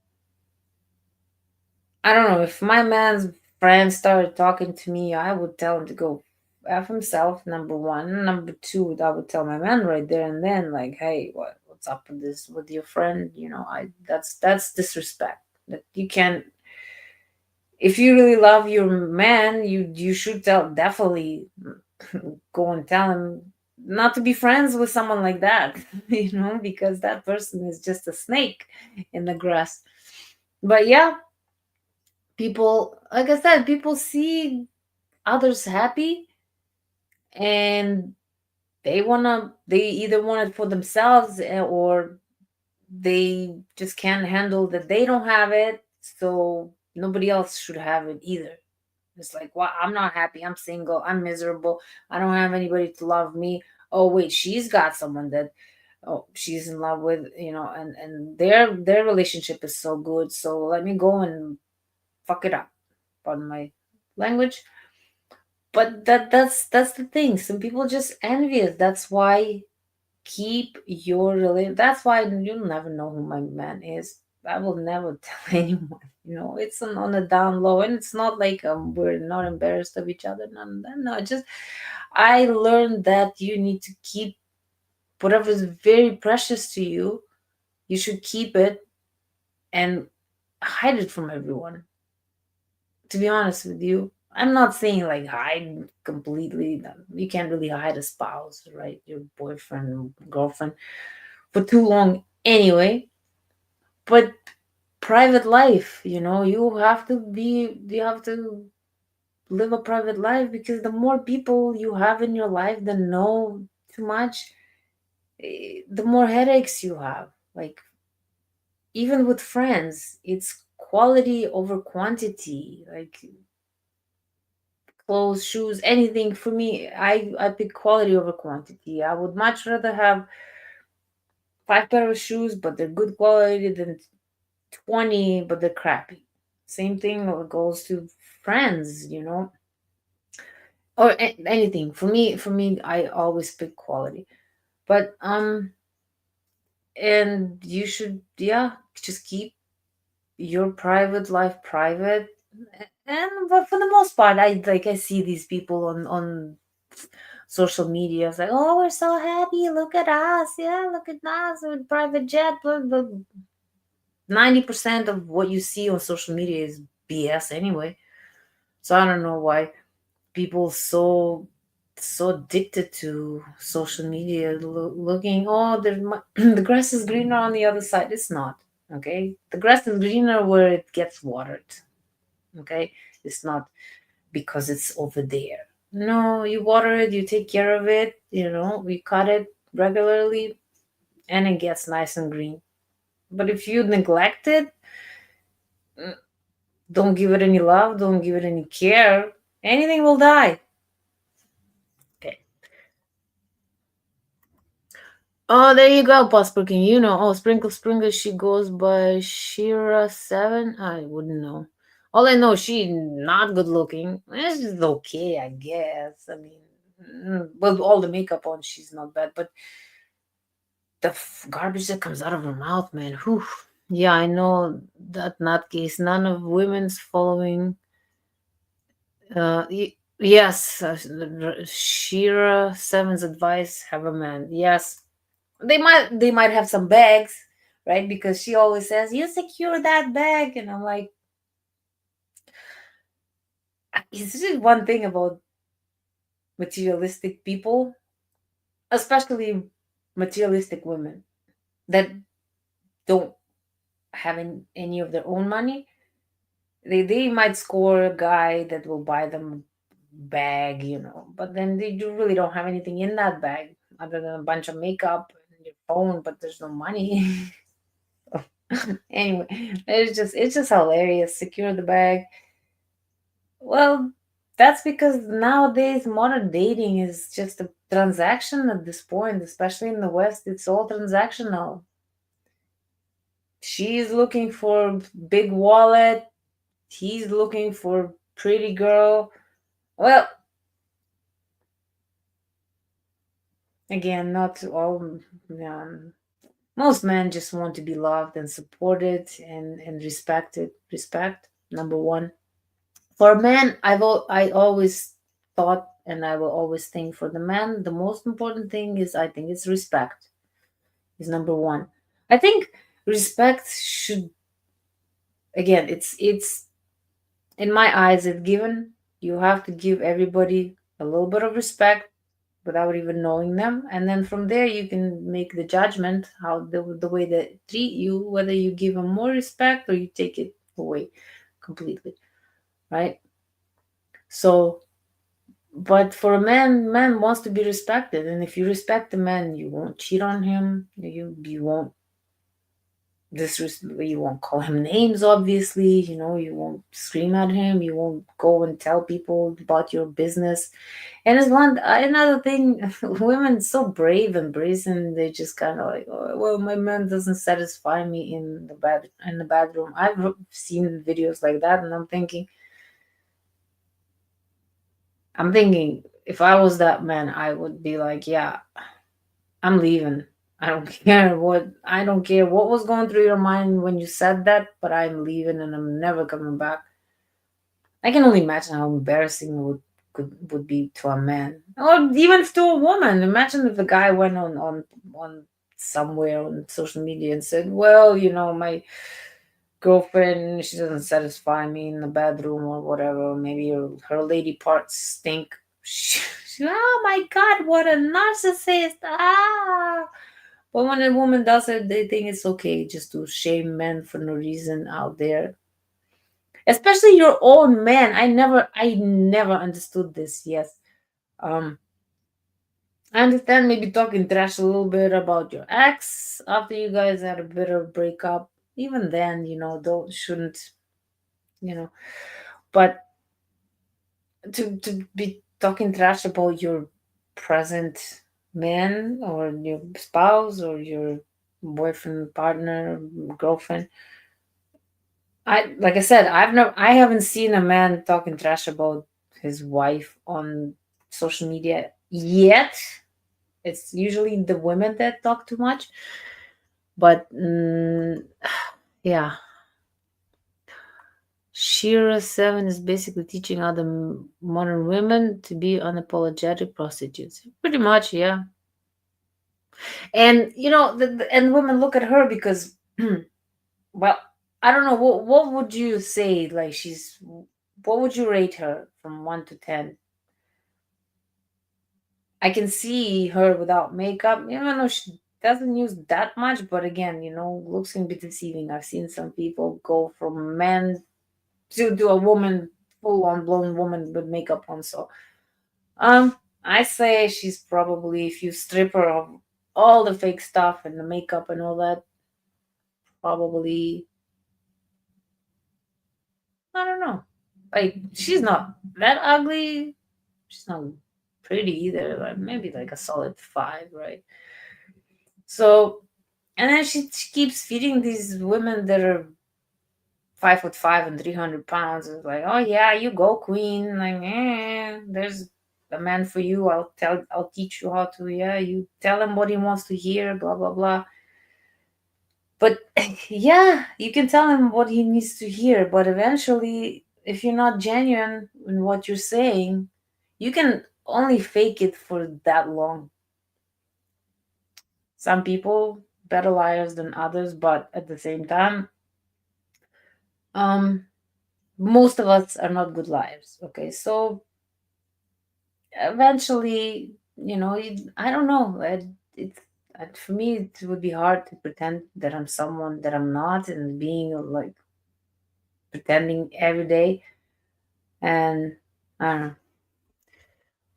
I don't know, if my man's friends started talking to me, I would tell him to go F himself, number one. Number two, I would tell my man right there and then, like, hey, what's up with this with your friend? I that's disrespect. That you can't, if you really love your man, you should tell, definitely go and tell him not to be friends with someone like that, because that person is just a snake in the grass. But yeah, people, like I said, people see others happy, and they either want it for themselves, or they just can't handle that they don't have it, so nobody else should have it either. It's like, well, I'm not happy, I'm single, I'm miserable, I don't have anybody to love me. Oh wait, she's got someone that, oh, she's in love with, and their relationship is so good, so let me go and fuck it up, pardon my language. But that's the thing, some people just envious. That's why, keep your relation. That's why you'll never know who my man is. I will never tell anyone. It's on the down low, and it's not like we're not embarrassed of each other. None of that. No, just I learned that you need to keep whatever is very precious to you. You should keep it and hide it from everyone. To be honest with you, I'm not saying like hide completely. No, you can't really hide a spouse, right? Your boyfriend, girlfriend, for too long anyway. But private life, you have to live a private life, because the more people you have in your life that know too much, the more headaches you have. Like, even with friends, it's quality over quantity. Like, clothes, shoes, anything. For me, I pick quality over quantity. I would much rather have 5 pair of shoes, but they're good quality, than 20, but they're crappy. Same thing goes to friends, or anything. For me, I always pick quality. But and you should, yeah, just keep your private life private. And but for the most part, I see these people on social media. It's like, oh, we're so happy, look at us, yeah, look at us with private jet, but 90% of what you see on social media is BS anyway. So I don't know why people so addicted to social media, looking, oh, the grass is greener on the other side. It's not. Okay, the grass is greener where it gets watered. Okay, it's not because it's over there. No, you water it, you take care of it, we cut it regularly, and it gets nice and green. But if you neglect it, don't give it any love, don't give it any care, anything will die. Okay. Oh, there you go, Postbooking. Oh, Sprinkle Sprinkle, she goes by Shira7. I wouldn't know. All I know, she not good looking. It's just okay, I guess. I mean, with all the makeup on, she's not bad. But the garbage that comes out of her mouth, man. Whew. Yeah, I know that not case. None of women's following. Yes, Shira Seven's advice: have a man. Yes, they might have some bags, right? Because she always says, you secure that bag, and I'm like, is this one thing about materialistic people, especially materialistic women that don't have any of their own money. They might score a guy that will buy them bag, but then they really don't have anything in that bag other than a bunch of makeup and your phone, but there's no money. Anyway, it's just hilarious. Secure the bag. Well, that's because nowadays modern dating is just a transaction at this point, especially in the West. It's all transactional. She's looking for big wallet. He's looking for pretty girl. Well, again, not all. Most men just want to be loved and supported and respected. Respect, number one. For men, I always thought, and I will always think, for the man, the most important thing is, I think, it's respect. Is number one. I think respect should, again, it's in my eyes, it's given. You have to give everybody a little bit of respect without even knowing them, and then from there you can make the judgment how the way they treat you, whether you give them more respect or you take it away completely, right? So, but for a man wants to be respected, and if you respect the man, you won't cheat on him. You won't you won't call him names. Obviously, you won't scream at him. You won't go and tell people about your business. And it's one another thing. Women so brave and brazen. They just kind of like, oh, well, my man doesn't satisfy me in the bedroom. I've seen videos like that, and I'm thinking, if I was that man, I would be like, yeah, I'm leaving. I don't care what was going through your mind when you said that, but I'm leaving and I'm never coming back. I can only imagine how embarrassing it would be to a man, or even to a woman. Imagine if a guy went on somewhere on social media and said, "Well, my girlfriend, she doesn't satisfy me in the bedroom or whatever. Maybe her lady parts stink." Oh my God, what a narcissist! Ah. But when a woman does it, they think it's okay just to shame men for no reason out there. Especially your own man. I never understood this. Yes. Um I understand maybe talking trash a little bit about your ex after you guys had a bit of breakup. Even then, don't shouldn't, you know. But to be talking trash about your present man or your spouse or your boyfriend, partner, girlfriend. Like I said, I haven't seen a man talking trash about his wife on social media yet. It's usually the women that talk too much. But yeah, Shira 7 is basically teaching other modern women to be unapologetic prostitutes. Pretty much, yeah. And and women look at her because, well, I don't know, what would you say, like, what would you rate her from 1 to 10? I can see her without makeup, even though she doesn't use that much. But again, looks can be deceiving. I've seen some people go from men to a woman, full on blown woman with makeup on. So, I say she's probably, if you strip her of all the fake stuff and the makeup and all that, probably, I don't know. Like, she's not that ugly. She's not pretty either. Like, maybe like a solid 5, right? So, and then she keeps feeding these women that are 5'5" and 300 pounds. It's like, oh yeah, you go, queen. Like, there's a man for you. I'll teach you how to. Yeah, you tell him what he wants to hear. Blah blah blah. But yeah, you can tell him what he needs to hear. But eventually, if you're not genuine in what you're saying, you can only fake it for that long. Some people better liars than others, but at the same time, um, most of us are not good liars. Okay, so eventually, I don't know. It's for me, it would be hard to pretend that I'm someone that I'm not, and being like pretending every day. And I don't know.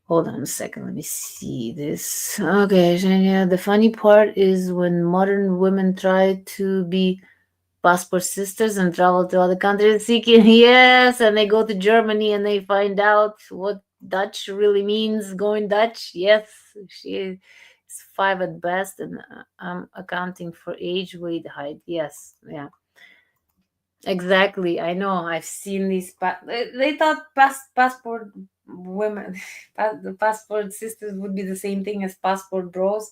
Hold on a second. Let me see this. Okay, so yeah. The funny part is when modern women try to be passport sisters and travel to other countries seeking. Yes, and they go to Germany and they find out what Dutch really means. Going Dutch. Yes, she is 5 at best, and I'm accounting for age, weight, height. Yes, yeah, exactly. I know. I've seen these. They thought passport women, the passport sisters would be the same thing as passport bros.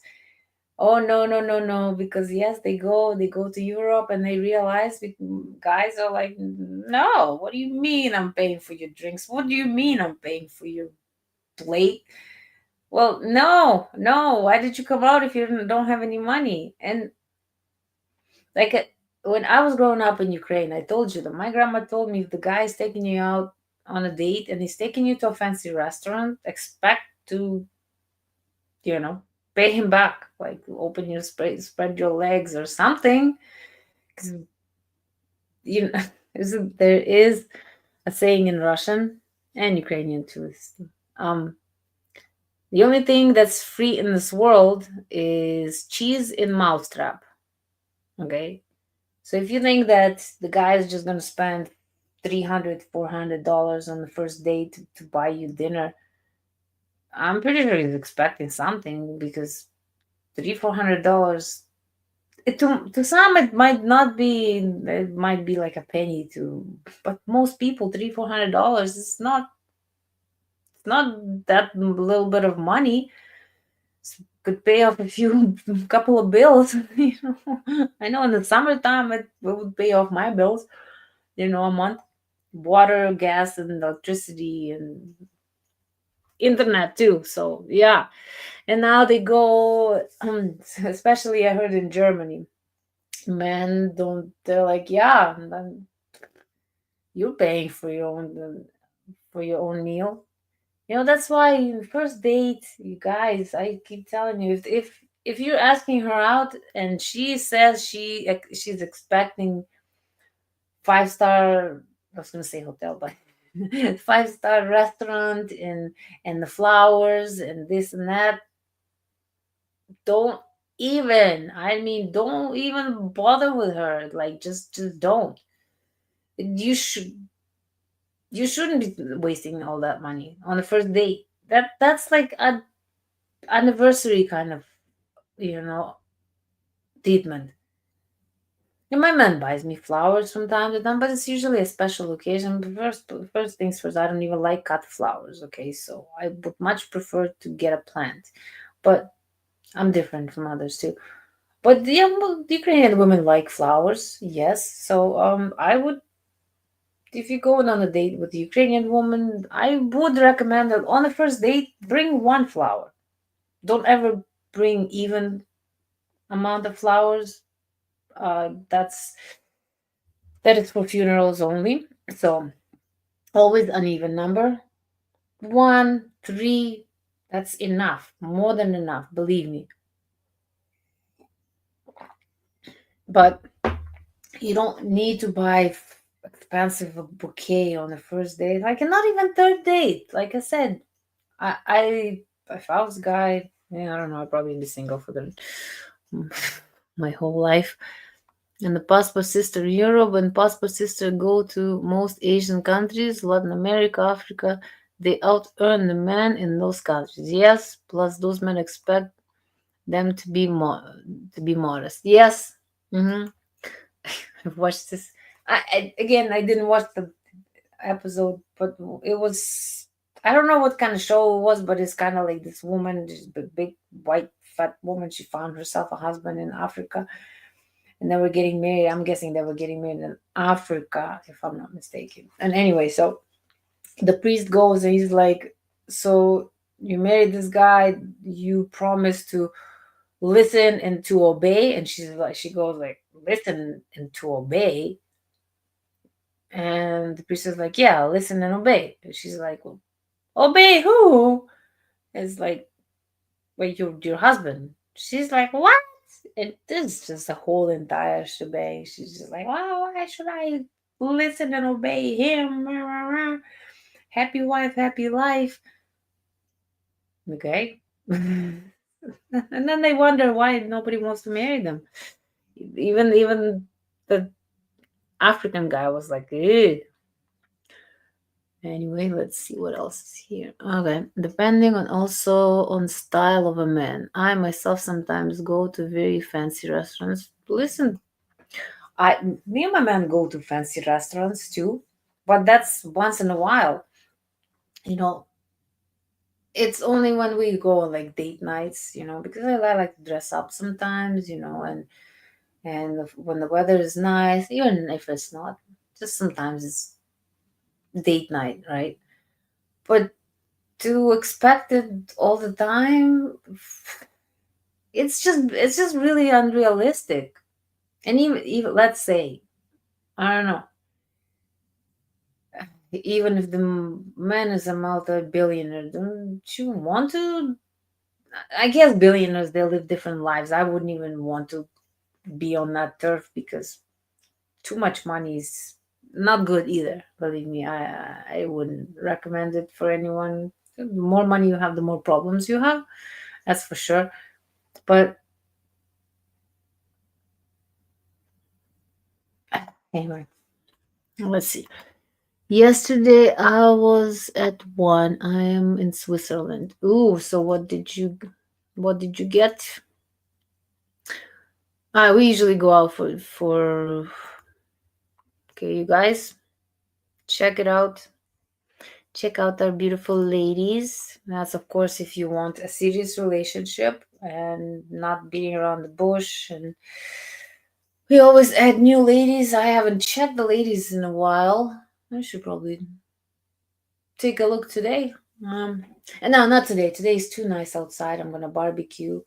Oh no, no, no, no, because yes, they go to Europe and they realize guys are like, no, what do you mean I'm paying for your drinks? What do you mean I'm paying for your plate? Well, no, no, why did you come out if you don't have any money? And like when I was growing up in Ukraine, I told you that my grandma told me if the guy is taking you out on a date and he's taking you to a fancy restaurant, expect to, you know, pay him back. Like open your spread your legs or something. 'Cause, you know, there is a saying in Russian and Ukrainian too. Um, the only thing that's free in this world is cheese in mousetrap. Okay, so if you think that the guy is just gonna spend $300, $400 on the first date to buy you dinner, I'm pretty sure he's expecting something because $300, $400. To some it might not be, it might be like a penny to, but most people $300, $400 is not, it's not that little bit of money. Could pay off a few couple of bills. I know in the summertime it would pay off my bills, a month, water, gas, and electricity, and internet too. So yeah, and now they go, especially I heard in Germany, men don't, they're like, yeah, then you're paying for your own meal. That's why in first date, you guys, I keep telling you, if you're asking her out and she says she's expecting 5 star, I was gonna say hotel, but 5 star restaurant and the flowers and this and that, don't don't even bother with her. Like just don't. You should you shouldn't be wasting all that money on the first date. That's like a anniversary kind of, you know treatment. And my man buys me flowers from time to time, but it's usually a special occasion. But first things first, I don't even like cut flowers. Okay, so I would much prefer to get a plant, but I'm different from others too. But the Ukrainian women like flowers, yes. So I would, if you're going on a date with a Ukrainian woman, I would recommend that on the first date, bring one flower. Don't ever bring even amount of flowers. That is for funerals only. So always an even number. One, three, that's enough. More than enough, believe me. But you don't need to buy expensive bouquet on the first date. Like not even third date. Like I said, I if I was a guy, yeah, I don't know, I'd probably be single for the my whole life. And the passport sister in Europe and passport sister go to most Asian countries, Latin America, Africa. They out earn the men in those countries. Yes, plus those men expect them to be modest. Yes. Mm-hmm. I've watched this. I didn't watch the episode, but it was, I don't know what kind of show it was, but it's kind of like this woman, this big white fat woman. She found herself a husband in Africa, and they were getting married. I'm guessing they were getting married in Africa, if I'm not mistaken. And anyway, so the priest goes and he's like, "So you married this guy? You promised to listen and to obey?" And she goes like, "Listen and to obey." And the priest is like, "Yeah, listen and obey." And she's like, "Well, obey who?" It's like, "Wait, your husband." She's like, "What?" And this is just a whole entire shebang. She's just like, "Well, why should I listen and obey him? Happy wife, happy life." Okay. And then they wonder why nobody wants to marry them. Even the African guy was like, eh. Anyway, let's see what else is here. Okay, depending on also on style of a man. I myself sometimes go to very fancy restaurants. Listen, me and my man go to fancy restaurants too, but that's once in a while. You know, it's only when we go on like date nights. Because I like to dress up sometimes. When the weather is nice, even if it's not, just sometimes it's date night, right? But to expect it all the time, it's just really unrealistic. And even let's say, I don't know, even if the man is a multi-billionaire, don't you want to? I guess billionaires, they live different lives. I wouldn't even want to be on that turf because too much money is not good either. Believe me, I wouldn't recommend it for anyone. The more money you have, the more problems you have. That's for sure. But anyway, let's see. Yesterday I was at one. I am in Switzerland. Ooh, so what did you get? We usually go out for okay, you guys, check it out. Check out our beautiful ladies. That's of course if you want a serious relationship and not beating around the bush. And we always add new ladies. I haven't checked the ladies in a while. I should probably take a look today. And no, not today. Today's too nice outside. I'm gonna barbecue.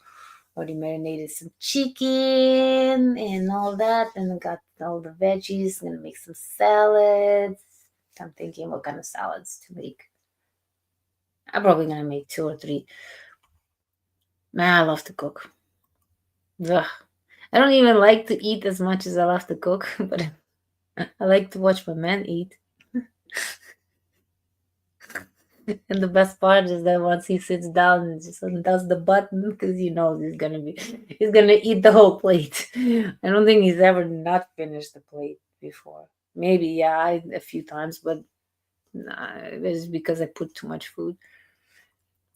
Already marinated some chicken and all that, and I got all the veggies. I'm gonna make some salads. I'm thinking what kind of salads to make. I'm probably gonna make two or three. Man, I love to cook. Ugh. I don't even like to eat as much as I love to cook, but I like to watch my man eat. And the best part is that once he sits down and just does the button, because he knows he's gonna eat the whole plate. I don't think he's ever not finished the plate before. Maybe a few times, but nah, it's because I put too much food.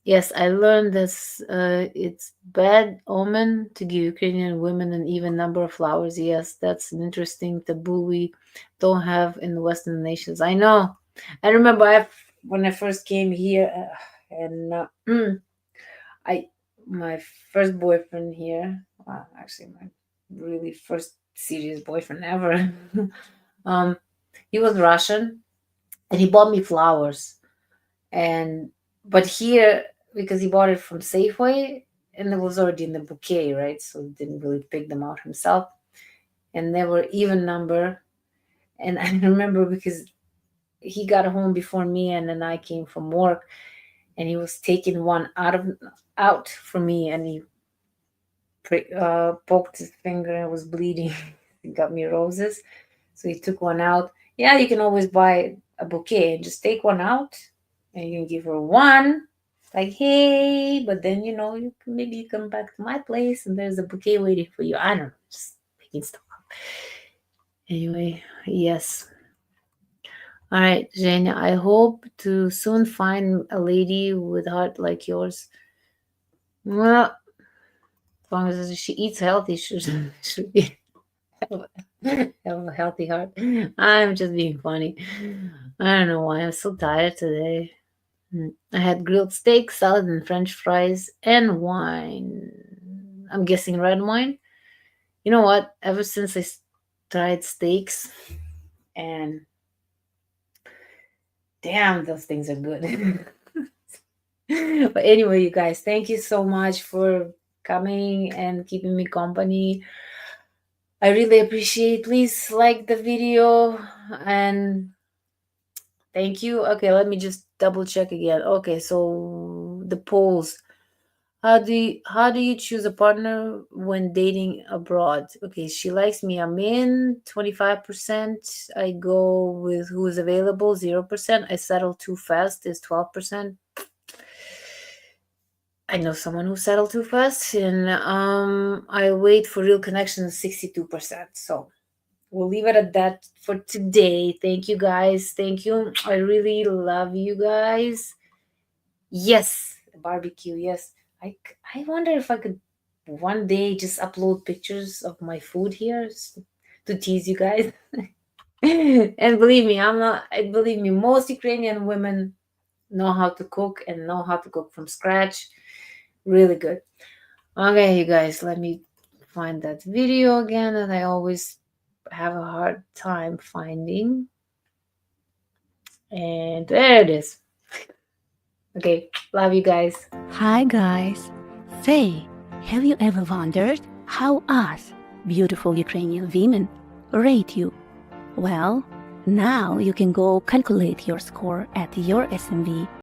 Yes, I learned this. It's bad omen to give Ukrainian women an even number of flowers. Yes, that's an interesting taboo we don't have in the Western nations. I know. I remember when I first came here, and I my first boyfriend here. Actually, my really first serious boyfriend ever. um, he was Russian, and he bought me flowers. And but here, because he bought it from Safeway, and it was already in the bouquet, right? So he didn't really pick them out himself, and they were even number. And I remember because he got home before me, and then I came from work, and he was taking one out for me, and he poked his finger and it was bleeding. He got me roses, so he took one out. Yeah, you can always buy a bouquet and just take one out, and you can give her one, like hey, but then maybe you come back to my place and there's a bouquet waiting for you. I don't know, just making stuff up. Anyway, yes. All right, Zhenya, I hope to soon find a lady with heart like yours. Well, as long as she eats healthy, she should be have a healthy heart. I'm just being funny. I don't know why I'm so tired today. I had grilled steak, salad, and French fries, and wine. I'm guessing red wine. You know what? Ever since I tried steaks, and damn, those things are good. But anyway, you guys, thank you so much for coming and keeping me company. I really appreciate. Please like the video and thank you. Okay, let me just double check again. Okay, so the polls. How do you choose a partner when dating abroad? Okay, she likes me. I'm in 25%. I go with who is available 0%. I settle too fast is 12%. I know someone who settled too fast, and I wait for real connection 62%. So we'll leave it at that for today. Thank you guys. Thank you. I really love you guys. Yes, barbecue. Yes. I wonder if I could one day just upload pictures of my food here to tease you guys. And believe me, believe me, most Ukrainian women know how to cook and know how to cook from scratch. Really good. Okay, you guys, let me find that video again that I always have a hard time finding. And there it is. Okay, love you guys. Hi guys! Say, have you ever wondered how us, beautiful Ukrainian women, rate you? Well, now you can go calculate your score at your SMV